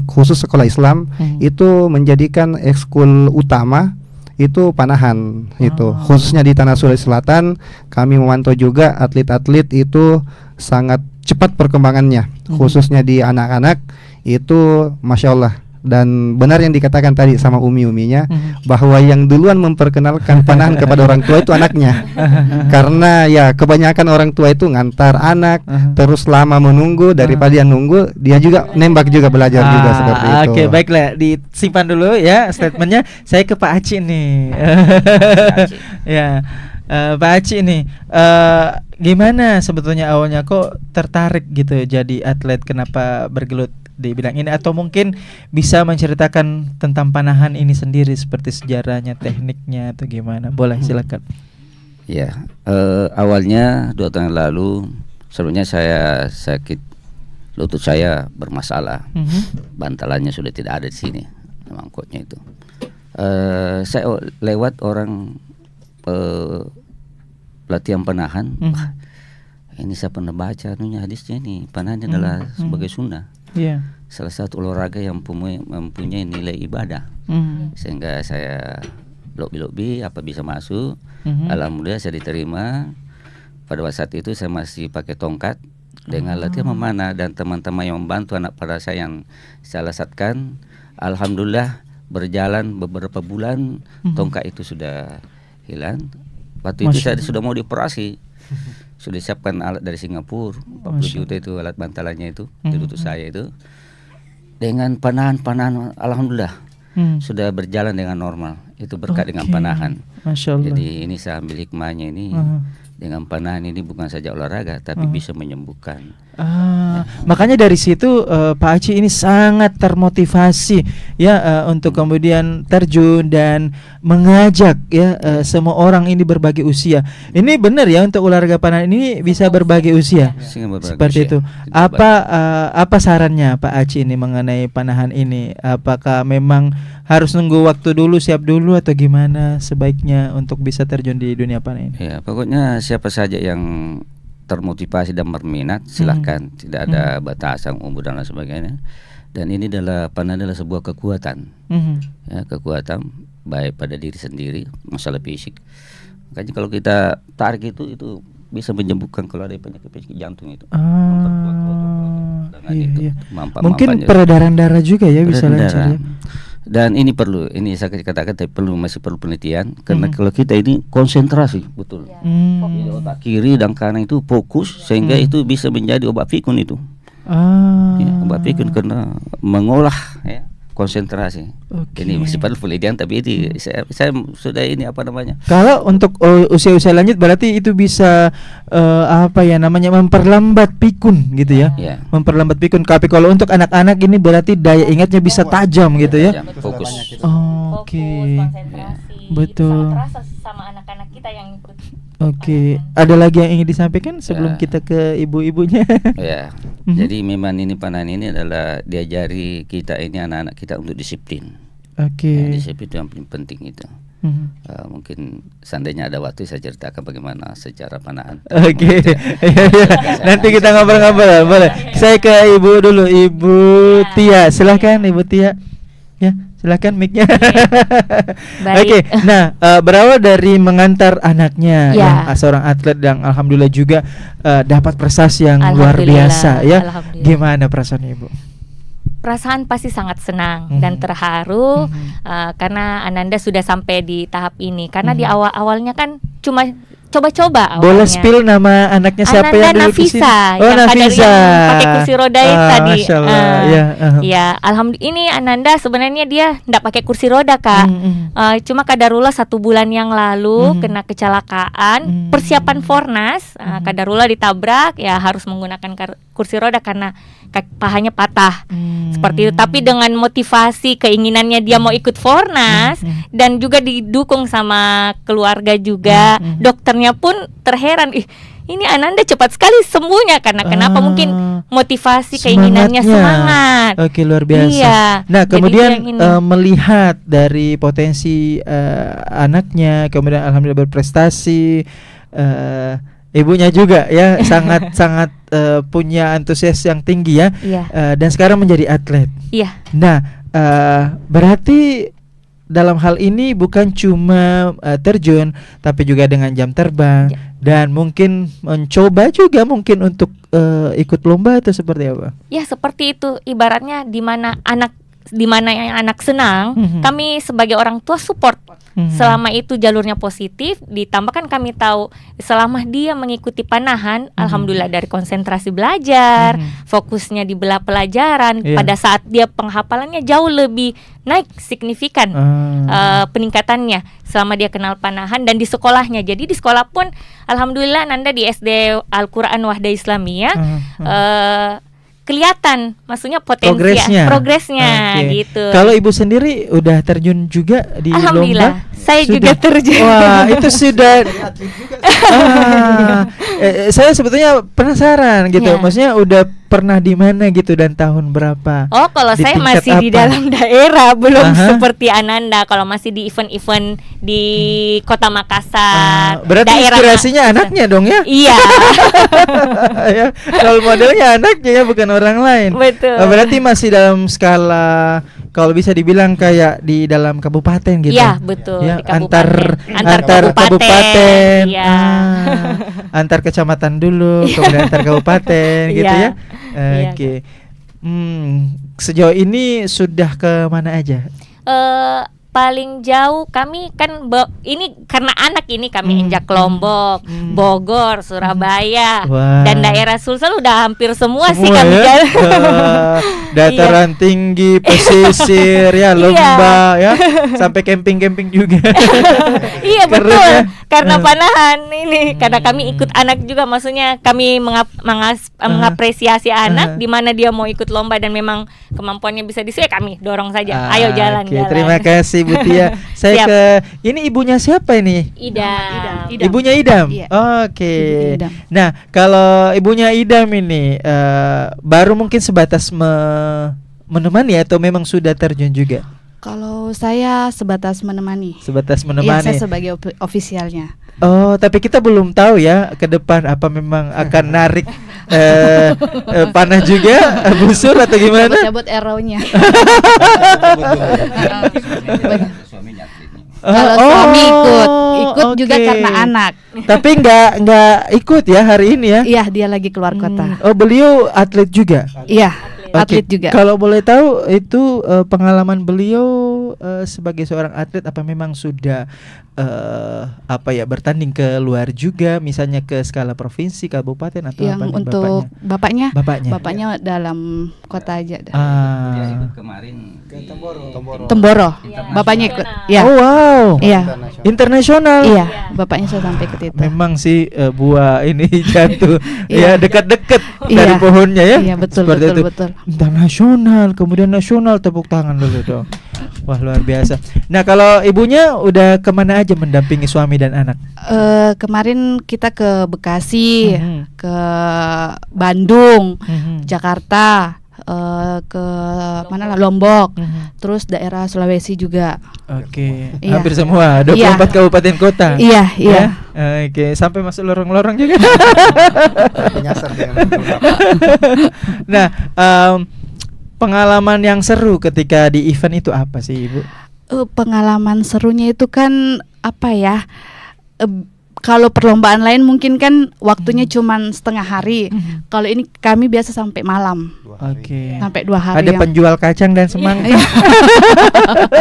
khusus sekolah Islam itu menjadikan ekskul utama itu panahan itu. Khususnya di tanah Sulawesi Selatan kami memantau juga atlet-atlet itu sangat cepat perkembangannya, khususnya di anak-anak itu Masya Allah. Dan benar yang dikatakan tadi sama umi-uminya bahwa yang duluan memperkenalkan panahan kepada orang tua itu anaknya. Karena ya kebanyakan orang tua itu ngantar anak terus lama menunggu, daripada dia nunggu dia juga nembak juga belajar juga seperti itu. Oke, baiklah, disimpan dulu ya statementnya. Saya ke Pak Aci nih. Ya, Pak Aci nih, gimana sebetulnya awalnya kok tertarik gitu jadi atlet? Kenapa bergelut di bidang ini, atau mungkin bisa menceritakan tentang panahan ini sendiri seperti sejarahnya, tekniknya atau gimana? Boleh, silakan. Ya, awalnya 2 tahun lalu sebelumnya saya sakit lutut, saya bermasalah. Bantalannya sudah tidak ada di sini, mangkoknya itu. Saya lewat orang latihan panahan. Ini saya pernah baca hadisnya ini, panahan adalah sebagai sunnah. Salah satu olahraga yang mempunyai nilai ibadah. Sehingga saya lobby apa bisa masuk. Alhamdulillah saya diterima. Pada saat itu saya masih pakai tongkat dengan latihan memanah, dan teman-teman yang membantu anak pada saya yang saya lasatkan, alhamdulillah berjalan beberapa bulan tongkat itu sudah hilang. Waktu itu saya sudah mau dioperasi. Sudah siapkan alat dari Singapura, 40 juta itu alat bantalannya itu di lutut saya itu. Dengan panahan alhamdulillah sudah berjalan dengan normal. Itu berkat dengan panahan. Masya Allah. Jadi ini saya ambil hikmahnya ini. Dengan panahan ini bukan saja olahraga, tapi bisa menyembuhkan. Makanya dari situ Pak Aci ini sangat termotivasi ya untuk kemudian terjun dan mengajak ya semua orang ini berbagai usia. Ini benar ya, untuk olahraga panahan ini bisa berbagai usia. Seperti itu. Apa sarannya Pak Aci ini mengenai panahan ini? Apakah memang harus nunggu waktu dulu, siap dulu, atau gimana sebaiknya untuk bisa terjun di dunia panahan ini? Ya, pokoknya siapa saja yang termotivasi dan berminat silahkan, tidak ada batasan umur dan lain sebagainya. Dan ini adalah panahan adalah sebuah kekuatan, ya, kekuatan baik pada diri sendiri, masalah fisik. Makanya kalau kita tarik itu bisa menyembuhkan kalau ada penyakit jantung itu. Iya. Mungkin peredaran darah juga ya bisa lancar ya. Dan ini saya katakan masih perlu penelitian, karena kalau kita ini konsentrasi betul. Jadi otak kiri dan kanan itu fokus sehingga itu bisa menjadi obat pikun itu. Ya, obat pikun karena mengolah ya, konsentrasi. Ini masih perlu penelitian, tapi itu saya sudah ini apa namanya? Kalau untuk usia-usia lanjut berarti itu bisa memperlambat pikun gitu ya. Memperlambat pikun. Tapi kalau untuk anak-anak ini berarti daya ingatnya bisa tajam gitu ya. Fokus. Oke. Konsentrasi. Betul. Sangat terasa sama anak-anak kita yang ikut. Oke. Ada lagi yang ingin disampaikan sebelum kita ke ibu-ibunya? Ya. Jadi memang ini panahan ini adalah diajari kita ini anak-anak kita untuk disiplin. Ya, disiplin itu yang paling penting itu. Mungkin seandainya ada waktu saya ceritakan bagaimana secara panahan. Nanti kita ngobrol-ngobrol. Boleh. Saya ke ibu dulu, Ibu Tia. Silahkan Ibu Tia. Ya, silakan mic-nya. Oke. Nah, berawal dari mengantar anaknya yang seorang atlet yang alhamdulillah juga dapat prestasi yang luar biasa ya. Gimana perasaan Ibu? Perasaan pasti sangat senang dan terharu karena Ananda sudah sampai di tahap ini. Karena di awal-awalnya kan cuma coba-coba Boleh awalnya. spill nama anaknya siapa Ananda yang dulu di sini? Nafisa, Oh, yang kadang Nafisa. yang pakai kursi roda itu tadi. Masya Allah. Ya, alhamdulillah ini Ananda sebenarnya dia enggak pakai kursi roda, Kak. Cuma kadarullah 1 bulan yang lalu kena kecelakaan, persiapan Fornas, kadarullah ditabrak, ya harus menggunakan kursi roda karena pahanya patah. Seperti itu. Tapi dengan motivasi keinginannya dia mau ikut Fornas dan juga didukung sama keluarga juga. Dokternya pun terheran, ini Ananda cepat sekali sembuhnya karena kenapa? Mungkin motivasi keinginannya semangat. Oke, luar biasa. Iya. Nah, Jadi kemudian dia ingin- melihat dari potensi anaknya, kemudian alhamdulillah berprestasi, ibunya juga ya sangat punya antusias yang tinggi ya. Iya. Dan sekarang menjadi atlet. Iya. Nah, berarti dalam hal ini bukan cuma terjun, tapi juga dengan jam terbang dan mungkin mencoba juga mungkin untuk ikut lomba atau seperti apa? Ya seperti itu, ibaratnya di mana yang anak senang, kami sebagai orang tua support. Selama itu jalurnya positif, ditambahkan kami tahu selama dia mengikuti panahan, alhamdulillah dari konsentrasi belajar, fokusnya di pelajaran, pada saat dia penghafalannya jauh lebih naik signifikan peningkatannya selama dia kenal panahan dan di sekolahnya. Jadi di sekolah pun alhamdulillah Nanda di SD Al-Quran Wahda Islamiyah kelihatan, maksudnya potensi progresnya Okay. gitu. Kalau ibu sendiri udah terjun juga di Alhamdulillah, lomba? saya juga terjun. Wah, itu sudah. Saya sebetulnya penasaran gitu. Ya. Maksudnya udah pernah di mana gitu dan tahun berapa? Oh, kalau Di saya tingkat masih di apa? dalam daerah, belum Aha. seperti Ananda. Kalau masih di event-event di Kota Makassar. Berarti daerah inspirasinya anaknya dong ya? Iya. Ya, role modelnya anaknya ya, bukan orang lain. Betul. Berarti masih dalam skala kalau bisa dibilang kayak di dalam kabupaten gitu. Iya, betul, Ya, di kabupaten. Antar kabupaten. iya. Antar kecamatan dulu, kemudian antar kabupaten gitu Iya. ya. Iya. Oke. Sejauh ini sudah ke mana aja? Paling jauh kami kan ini karena anak ini kami injak Lombok, Bogor, Surabaya, Wah. dan daerah Sulsel udah hampir semua sih Semua kami ya? jalan. Dataran tinggi, pesisir ya, lomba ya, sampai camping-camping juga. Iya Keren betul, ya? karena panahan ini, karena kami ikut anak juga, maksudnya kami mengapresiasi anak di mana dia mau ikut lomba dan memang kemampuannya bisa disesuai, kami dorong saja, ayo jalan. Oke, terima kasih Bu Tia. Saya Siap. ke ini ibunya siapa ini? Idam. Ibunya Idam. Iya. Oke. Ibunya Idam. Nah, kalau ibunya Idam ini baru mungkin sebatas menemani atau memang sudah terjun juga? Kalau saya sebatas menemani. Sebatas Iya, menemani. saya sebagai ofisialnya. Oh, tapi kita belum tahu ya ke depan apa memang akan narik panah juga, busur atau gimana? Cabut arrow-nya. Kalau Kalau suami ikut juga karena anak. Tapi nggak ikut ya hari ini ya? Iya, dia lagi keluar kota. Oh, beliau atlet juga? Iya, Oke, atlet juga. Kalau boleh tahu itu pengalaman beliau sebagai seorang atlet apa memang sudah bertanding ke luar juga, misalnya ke skala provinsi, kabupaten atau Yang apa nih untuk bapaknya Bapaknya. dalam kota aja. Dia ikut kemarin di Temboro. Bapaknya ikut. Ya. Oh wow. Iya. Internasional. Iya, bapaknya sudah sampai ke situ. Memang sih buah ini jatuh Iya. ya dekat-dekat Iya. dari pohonnya ya. Iya, betul, Seperti betul, itu. betul. Internasional, kemudian nasional, tepuk tangan dulu dong. Wah, luar biasa. Nah, kalau ibunya udah kemana aja mendampingi suami dan anak? Kemarin kita ke Bekasi, Mhm. ke Bandung, Mhm. Jakarta, ke mana lah, Lombok, Mhm. terus daerah Sulawesi juga. Oke, Iya. hampir semua 24 kabupaten kota. Iya, iya. Ya? Oke, sampai masuk lorong-lorong juga. Penyasar dia. Nah, pengalaman yang seru ketika di event itu apa sih, Ibu? Pengalaman serunya itu kan apa ya? Kalau perlombaan lain mungkin kan waktunya cuman setengah hari. Kalau ini kami biasa sampai malam, Oke. sampai 2 hari. Ada penjual kacang dan semangka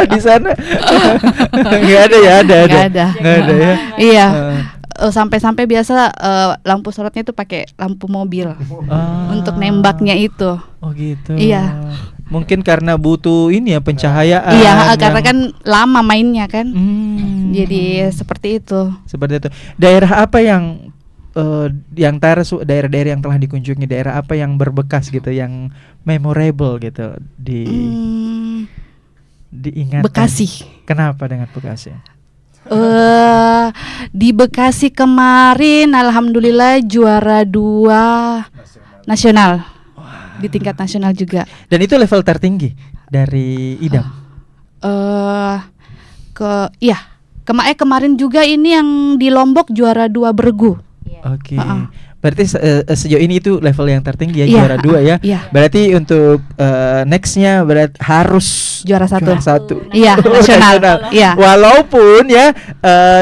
di sana? Nggak ada ya? Ada. Nggak ada. Nggak ada ya? Iya. sampai-sampai biasa lampu sorotnya itu pakai lampu mobil untuk nembaknya itu. Oh gitu. Iya. Mungkin karena butuh ini ya pencahayaan. Iya, karena kan lama mainnya kan. Jadi seperti itu. Seperti itu. Daerah apa yang di antara daerah-daerah yang telah dikunjungi, daerah apa yang berbekas gitu, yang memorable gitu diingat? Bekasi. Kenapa dengan Bekasi? Di Bekasi kemarin alhamdulillah juara 2 nasional. Di tingkat nasional juga. Dan itu level tertinggi dari IDAM. Kemarin juga ini yang di Lombok juara 2 bergu. Oke. Berarti sejauh ini itu level yang tertinggi ya, Iya, juara 2 ya. iya. Berarti untuk nextnya harus Juara 1. Juara 1. Iya, nasional. Iya. Walaupun ya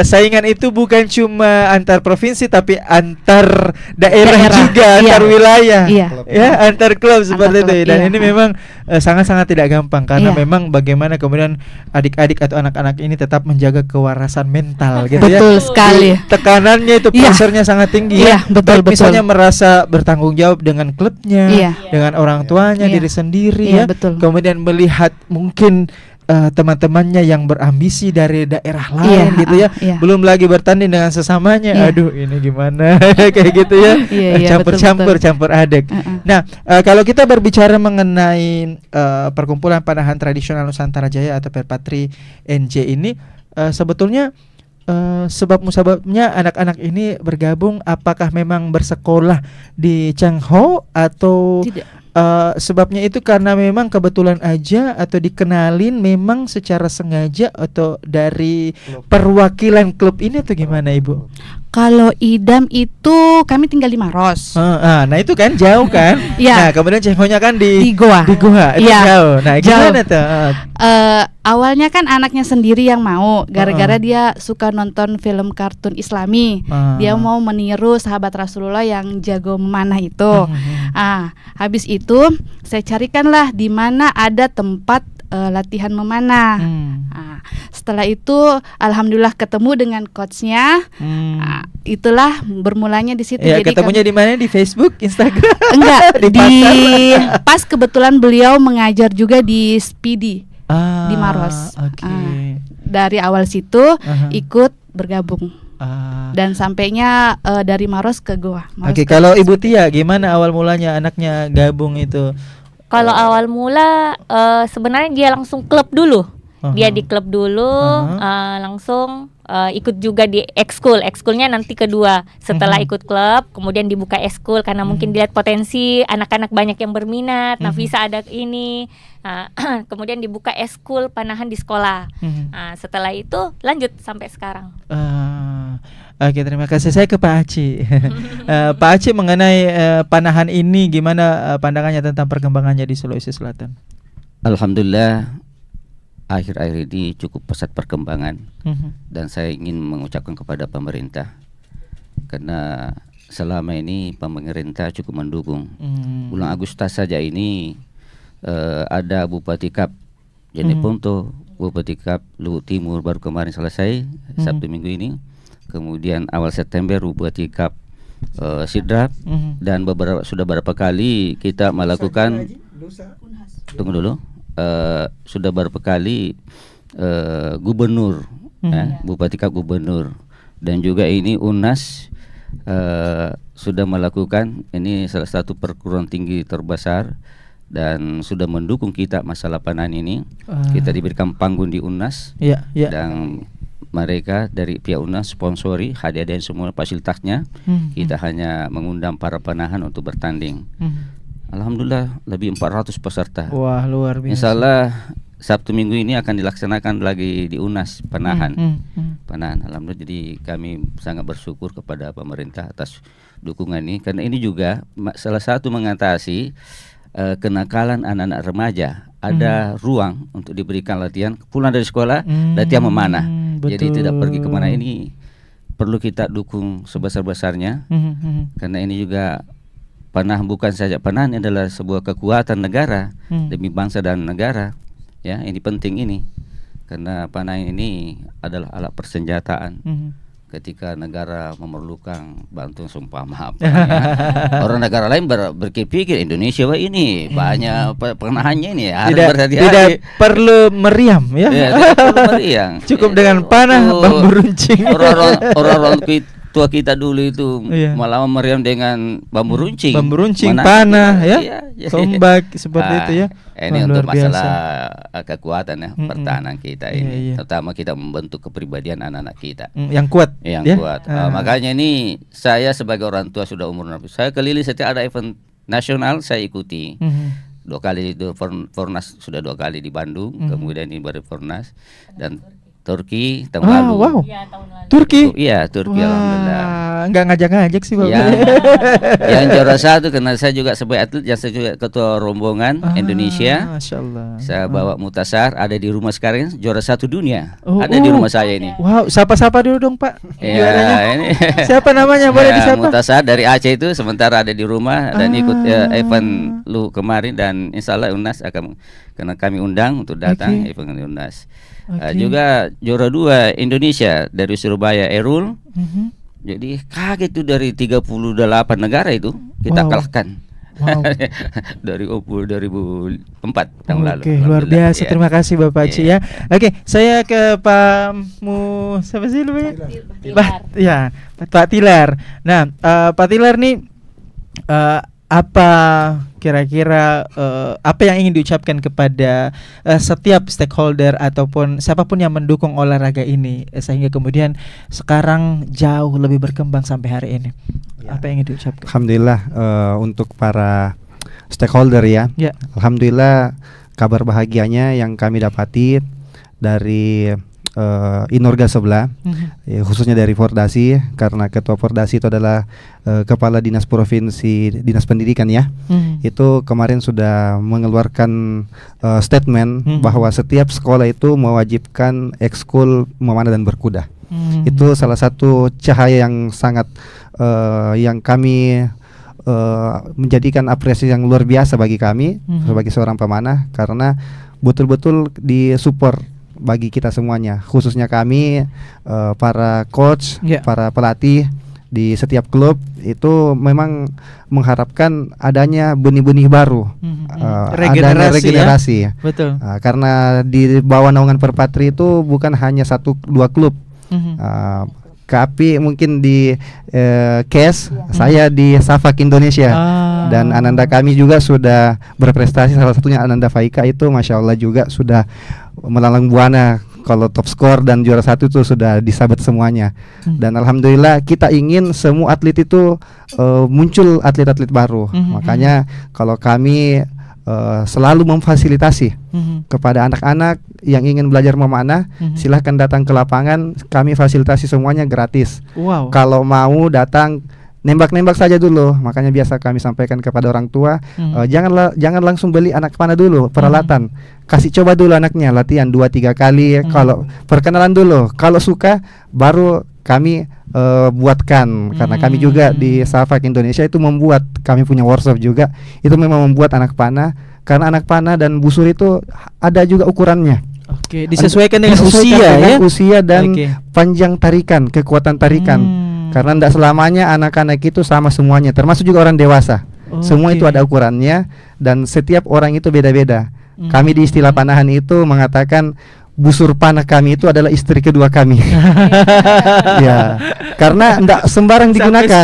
saingan itu bukan cuma antar provinsi tapi antar daerah juga, Iya. antar wilayah. Iya. Ya, antar klub seperti klub, itu. Dan iya. ini memang sangat-sangat tidak gampang karena Iya. memang bagaimana kemudian adik-adik atau anak-anak ini tetap menjaga kewarasan mental gitu ya. Betul sekali. Tekanannya itu Iya. pressure-nya sangat tinggi Iya, ya. betul, Baik misalnya betul. merasa bertanggung jawab dengan klubnya, Iya. dengan orang tuanya, Iya. diri sendiri Iya, ya. betul. Kemudian melihat mungkin teman-temannya yang berambisi dari daerah lain Iya, gitu ya. iya. Belum lagi bertanding dengan sesamanya. Iya. Aduh, ini gimana kayak gitu ya. Iya, Campur-campur, betul. campur adek. Nah, kalau kita berbicara mengenai perkumpulan panahan tradisional Nusantara Jaya atau Perpatri NJ ini sebetulnya sebab musababnya anak-anak ini bergabung apakah memang bersekolah di Changho atau Tidak. sebabnya itu karena memang kebetulan aja atau dikenalin memang secara sengaja atau dari perwakilan klub ini atau gimana Ibu? Kalau idam itu kami tinggal di Maros. Nah itu kan jauh kan? Iya. Nah kemudian Changho-nya kan di Goa. Di Goa itu Iya. jauh. Nah gimana Jauh. tuh? Awalnya kan anaknya sendiri yang mau, gara-gara dia suka nonton film kartun Islami. Dia mau meniru sahabat Rasulullah yang jago memanah itu. Habis itu saya carikanlah di mana ada tempat latihan memanah. Setelah itu alhamdulillah ketemu dengan coachnya. Itulah bermulanya di situ. Ya, Jadi ketemunya di mana? Di Facebook, Instagram? enggak Di pas kebetulan beliau mengajar juga di Speedy di Maros. Oke. Dari awal situ ikut bergabung. Dan sampainya dari Maros ke Goa. Oke, kalau Ibu Tia gimana awal mulanya anaknya gabung itu? Kalau awal mula sebenarnya dia langsung klub dulu. Dia di klub dulu, langsung ikut juga di ekskul. Ekskulnya nanti kedua setelah ikut klub, kemudian dibuka ekskul karena mungkin dilihat potensi anak-anak banyak yang berminat. Nafisa ada ini, kemudian dibuka ekskul panahan di sekolah. Setelah itu lanjut sampai sekarang. Oke, terima kasih. Saya ke Pak Aci. Pak Aci mengenai panahan ini gimana pandangannya tentang perkembangannya di Sulawesi Selatan? Alhamdulillah akhir-akhir ini cukup pesat perkembangan. Dan saya ingin mengucapkan kepada pemerintah karena selama ini pemerintah cukup mendukung. Bulan Agustus saja ini ada Bupati Kap Jeneponto, Bupati Kap Luhut Timur baru kemarin selesai Sabtu minggu ini. Kemudian awal September Bupati Kap Sidrap dan sudah beberapa kali kita melakukan tunggu dulu. Sudah beberapa kali gubernur, Bupati Kap gubernur, dan juga ini UNAS sudah melakukan ini salah satu perguruan tinggi terbesar dan sudah mendukung kita masalah panahan ini. Kita diberikan panggung di UNAS, dan mereka dari pihak UNAS sponsori hadiah semua fasilitasnya. Kita hanya mengundang para panahan untuk bertanding. Alhamdulillah lebih 400 peserta. Wah, luar biasa. Insyaallah Sabtu minggu ini akan dilaksanakan lagi di UNAS panahan. Panahan. Alhamdulillah, jadi kami sangat bersyukur kepada pemerintah atas dukungan ini karena ini juga salah satu mengatasi kenakalan anak-anak remaja. Ada ruang untuk diberikan latihan pulang dari sekolah, latihan memanah. Jadi tidak pergi kemana. Ini perlu kita dukung sebesar-besarnya karena ini juga panahan bukan saja panahan adalah sebuah kekuatan negara demi bangsa dan negara. Ya, ini penting ini karena panahan ini adalah alat persenjataan. ketika negara memerlukan bantuan seumpama apa ya. Orang negara lain berpikir Indonesia ini banyak penahannya ini harus berhati-hati. Tidak perlu meriam ya. Tidak perlu meriam. Cukup dengan panah, bambu runcing. Orang tua kita dulu itu malah meriam dengan bambu runcing. Bambu runcing, panah ya. Tombak seperti itu ya. Ini untuk masalah kekuatan ya pertahanan kita ini. Terutama kita membentuk kepribadian anak-anak kita yang kuat. Yang kuat. Makanya ini saya sebagai orang tua sudah umur 60. Saya keliling setiap ada event nasional saya ikuti. 2 kali itu Fornas sudah 2 kali di Bandung, kemudian ini baru Fornas dan Turki tahun lalu. Wow. Ya, tahun lalu. Turki? Iya, Turki. Alhamdulillah. Enggak ngajak-ngajak sih Bapak. Yang juara 1 karena saya juga sebagai atlet, saya juga ketua rombongan Indonesia. Masya Allah. Saya bawa Mutasar, ada di rumah sekarang juara 1 dunia. Ada di rumah saya ini. Wow, sapa-sapa dulu dong Pak. Ya, ini. Siapa namanya? Boleh disapa? Mutasar dari Aceh itu sementara ada di rumah dan ikut event lu kemarin dan insya Allah UNAS akan karena kami undang untuk datang event UNAS. Juga juara 2 Indonesia dari Surabaya Erul. Jadi kaget tuh dari 38 negara itu kita kalahkan. Dari 2004 tahun lalu. Oke, luar biasa. Terima kasih Bapak Ci ya. Oke, saya ke Pak siapa sih lu? Pak Tilar. Nah, Pak Tilar nih apa kira-kira apa yang ingin diucapkan kepada setiap stakeholder ataupun siapapun yang mendukung olahraga ini sehingga kemudian sekarang jauh lebih berkembang sampai hari ini? Apa yang ingin diucapkan? Alhamdulillah untuk para stakeholder ya. Alhamdulillah kabar bahagianya yang kami dapati dari Inorga sebelah, khususnya dari Fordasi, karena ketua Fordasi itu adalah kepala dinas provinsi dinas pendidikan ya. Itu kemarin sudah mengeluarkan statement bahwa setiap sekolah itu mewajibkan ekskul memanah dan berkuda. Itu salah satu cahaya yang sangat yang kami menjadikan apresiasi yang luar biasa bagi kami sebagai seorang pemanah, karena betul-betul disupport bagi kita semuanya, khususnya kami para coach, para pelatih di setiap klub itu memang mengharapkan adanya benih-benih baru, adanya regenerasi. Ya? Betul. Karena di bawah naungan Perpatri itu bukan hanya 1-2 klub. Kapi mungkin di Kes, saya di Safak Indonesia, dan Ananda kami juga sudah berprestasi, salah satunya Ananda Faika itu Masya Allah juga sudah melalang buana, kalau top skor dan juara 1 itu sudah disabet semuanya. Dan alhamdulillah kita ingin semua atlet itu muncul atlet-atlet baru. Makanya kalau kami selalu memfasilitasi kepada anak-anak yang ingin belajar memanah, silahkan datang ke lapangan, kami fasilitasi semuanya gratis. Kalau mau datang nembak-nembak saja dulu. Makanya biasa kami sampaikan kepada orang tua, jangan langsung beli anak panah dulu, peralatan. Kasih coba dulu anaknya latihan 2-3 kali, kalau perkenalan dulu. Kalau suka baru kami buatkan, karena kami juga di Safak Indonesia itu membuat, kami punya workshop juga, itu memang membuat anak panah, karena anak panah dan busur itu ada juga ukurannya. Oke, disesuaikan dengan usia dan panjang tarikan, kekuatan tarikan. Karena tidak selamanya anak-anak itu sama semuanya, termasuk juga orang dewasa. Semua itu ada ukurannya dan setiap orang itu beda-beda. Kami di istilah panahan itu mengatakan busur panah kami itu adalah istri kedua kami. Ya, karena tidak sembarang digunakan.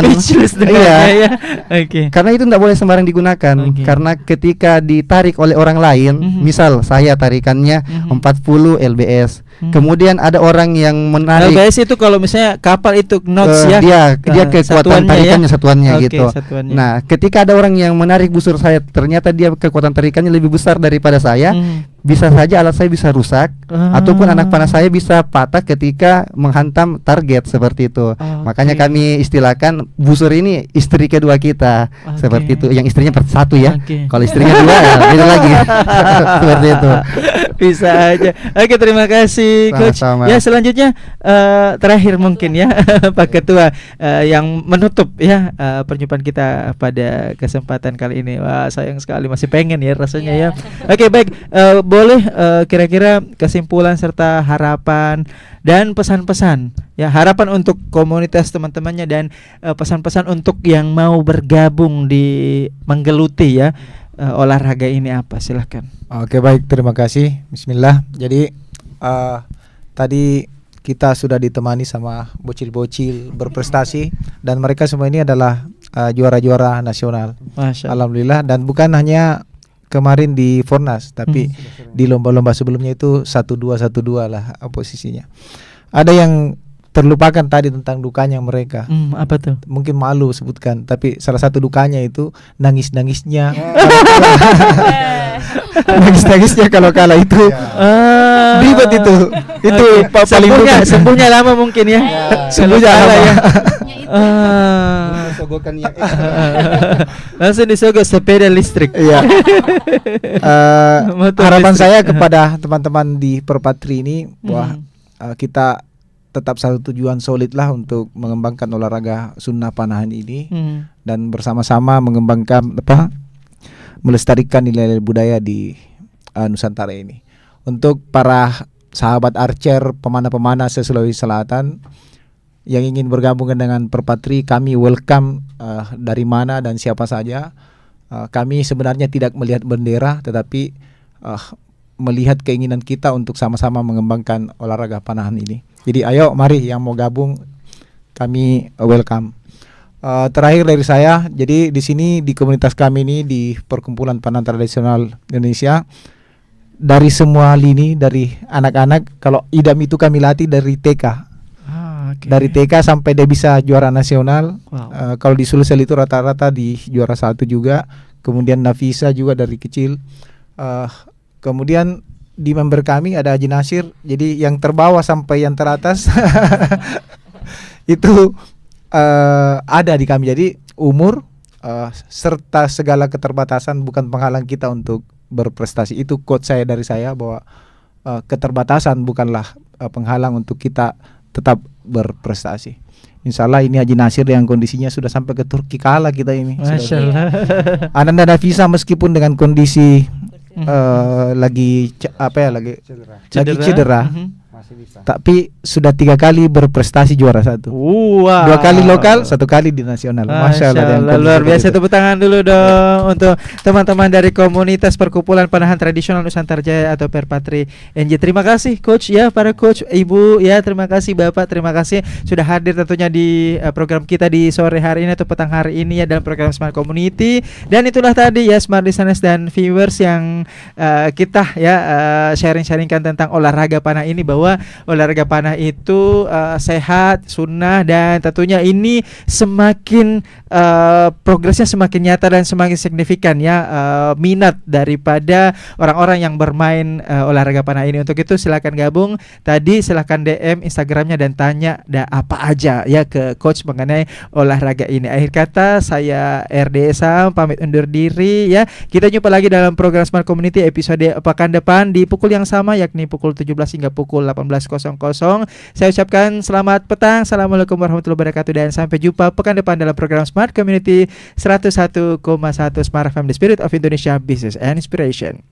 Karena itu tidak boleh sembarang digunakan. Karena ketika ditarik oleh orang lain, misal saya tarikannya 40 lbs, kemudian ada orang yang menarik. LBS itu kalau misalnya kapal itu knots dia kekuatan tarikannya satuannya gitu. Nah, ketika ada orang yang menarik busur saya, ternyata dia kekuatan tarikannya lebih besar daripada saya. Bisa saja alat saya bisa rusak, ataupun anak panah saya bisa patah ketika menghantam target seperti itu. Makanya kami istilahkan busur ini istri kedua kita, seperti itu. Yang istrinya satu ya. Kalau istrinya 2 ya beda lagi. Seperti itu. Bisa aja. Oke, terima kasih Coach. Sama-sama. Ya, selanjutnya terakhir mungkin ya Pak Ketua yang menutup ya perjumpaan kita pada kesempatan kali ini. Wah, sayang sekali masih pengen ya rasanya ya. Oke, baik. boleh kira-kira kesimpulan serta harapan dan pesan-pesan ya, harapan untuk komunitas teman-temannya dan pesan-pesan untuk yang mau bergabung di menggeluti ya olahraga ini apa, silahkan. Oke, baik, terima kasih. Bismillah. Jadi tadi kita sudah ditemani sama bocil-bocil berprestasi dan mereka semua ini adalah juara-juara nasional. Alhamdulillah, dan bukan hanya kemarin di Fornas tapi di lomba-lomba sebelumnya itu 1-2 lah posisinya. Ada yang terlupakan tadi tentang dukanya mereka. Apa tuh? Mungkin malu sebutkan, tapi salah satu dukanya itu nangis-nangisnya. Nangis-nangisnya kalau kalah itu ribet itu. Itu paling sembuhnya lama mungkin ya. Sembuhnya lama ya. Langsung disogok sepeda listrik. Iya. Harapan saya kepada teman-teman di Perpatri ini bahwa kita tetap satu tujuan solid lah untuk mengembangkan olahraga sunnah panahan ini dan bersama-sama mengembangkan melestarikan nilai-nilai budaya di Nusantara ini. Untuk para sahabat archer, pemanah-pemanah se-Sulawesi Selatan yang ingin bergabung dengan Perpatri, kami welcome dari mana dan siapa saja. Kami sebenarnya tidak melihat bendera, tetapi melihat keinginan kita untuk sama-sama mengembangkan olahraga panahan ini. Jadi ayo mari yang mau gabung, kami welcome. Terakhir dari saya, jadi di sini di komunitas kami ini di Perkumpulan Panahan Tradisional Indonesia, dari semua lini, dari anak-anak, kalau idam itu kami latih dari TK. Dari TK sampai dia bisa juara nasional. Kalau di Sulsel itu rata-rata di juara 1 juga. Kemudian Nafisa juga dari kecil. Kemudian di member kami ada Haji Nasir. Jadi yang terbawah sampai yang teratas itu ada di kami. Jadi umur serta segala keterbatasan bukan penghalang kita untuk berprestasi. Itu quote saya dari saya, bahwa keterbatasan bukanlah penghalang untuk kita tetap berprestasi. Insya Allah ini Haji Nasir yang kondisinya sudah sampai ke Turki kalah kita ini. Masya Allah. Ananda Nafisa meskipun dengan kondisi lagi cedera. Tapi sudah 3 kali berprestasi juara 1. 2 kali lokal, 1 kali di nasional. Masya Allah, luar biasa. Tepuk tangan dulu dong untuk teman-teman dari komunitas Perkumpulan Panahan Tradisional Nusantara Jaya atau Perpatri NJ. Terima kasih coach ya, para coach, ibu ya, terima kasih bapak, terima kasih sudah hadir tentunya di program kita di sore hari ini atau petang hari ini ya dalam program Smart Community. Dan itulah tadi ya Smart Listeners dan viewers yang kita ya sharing-sharingkan tentang olahraga panah ini, bahwa olahraga panah itu sehat, sunnah, dan tentunya ini semakin progresnya semakin nyata dan semakin signifikan ya minat daripada orang-orang yang bermain olahraga panah ini. Untuk itu silakan gabung tadi, silakan DM Instagramnya dan tanya apa aja ya ke coach mengenai olahraga ini. Akhir kata saya RD Sam pamit undur diri ya. Kita jumpa lagi dalam program Smart Community episode pekan depan di pukul yang sama, yakni pukul 17 hingga pukul 18.00. Saya ucapkan selamat petang. Assalamualaikum warahmatullahi wabarakatuh dan sampai jumpa pekan depan dalam program Smart Community 101,1 Smart FM, The Spirit of Indonesia Business and Inspiration.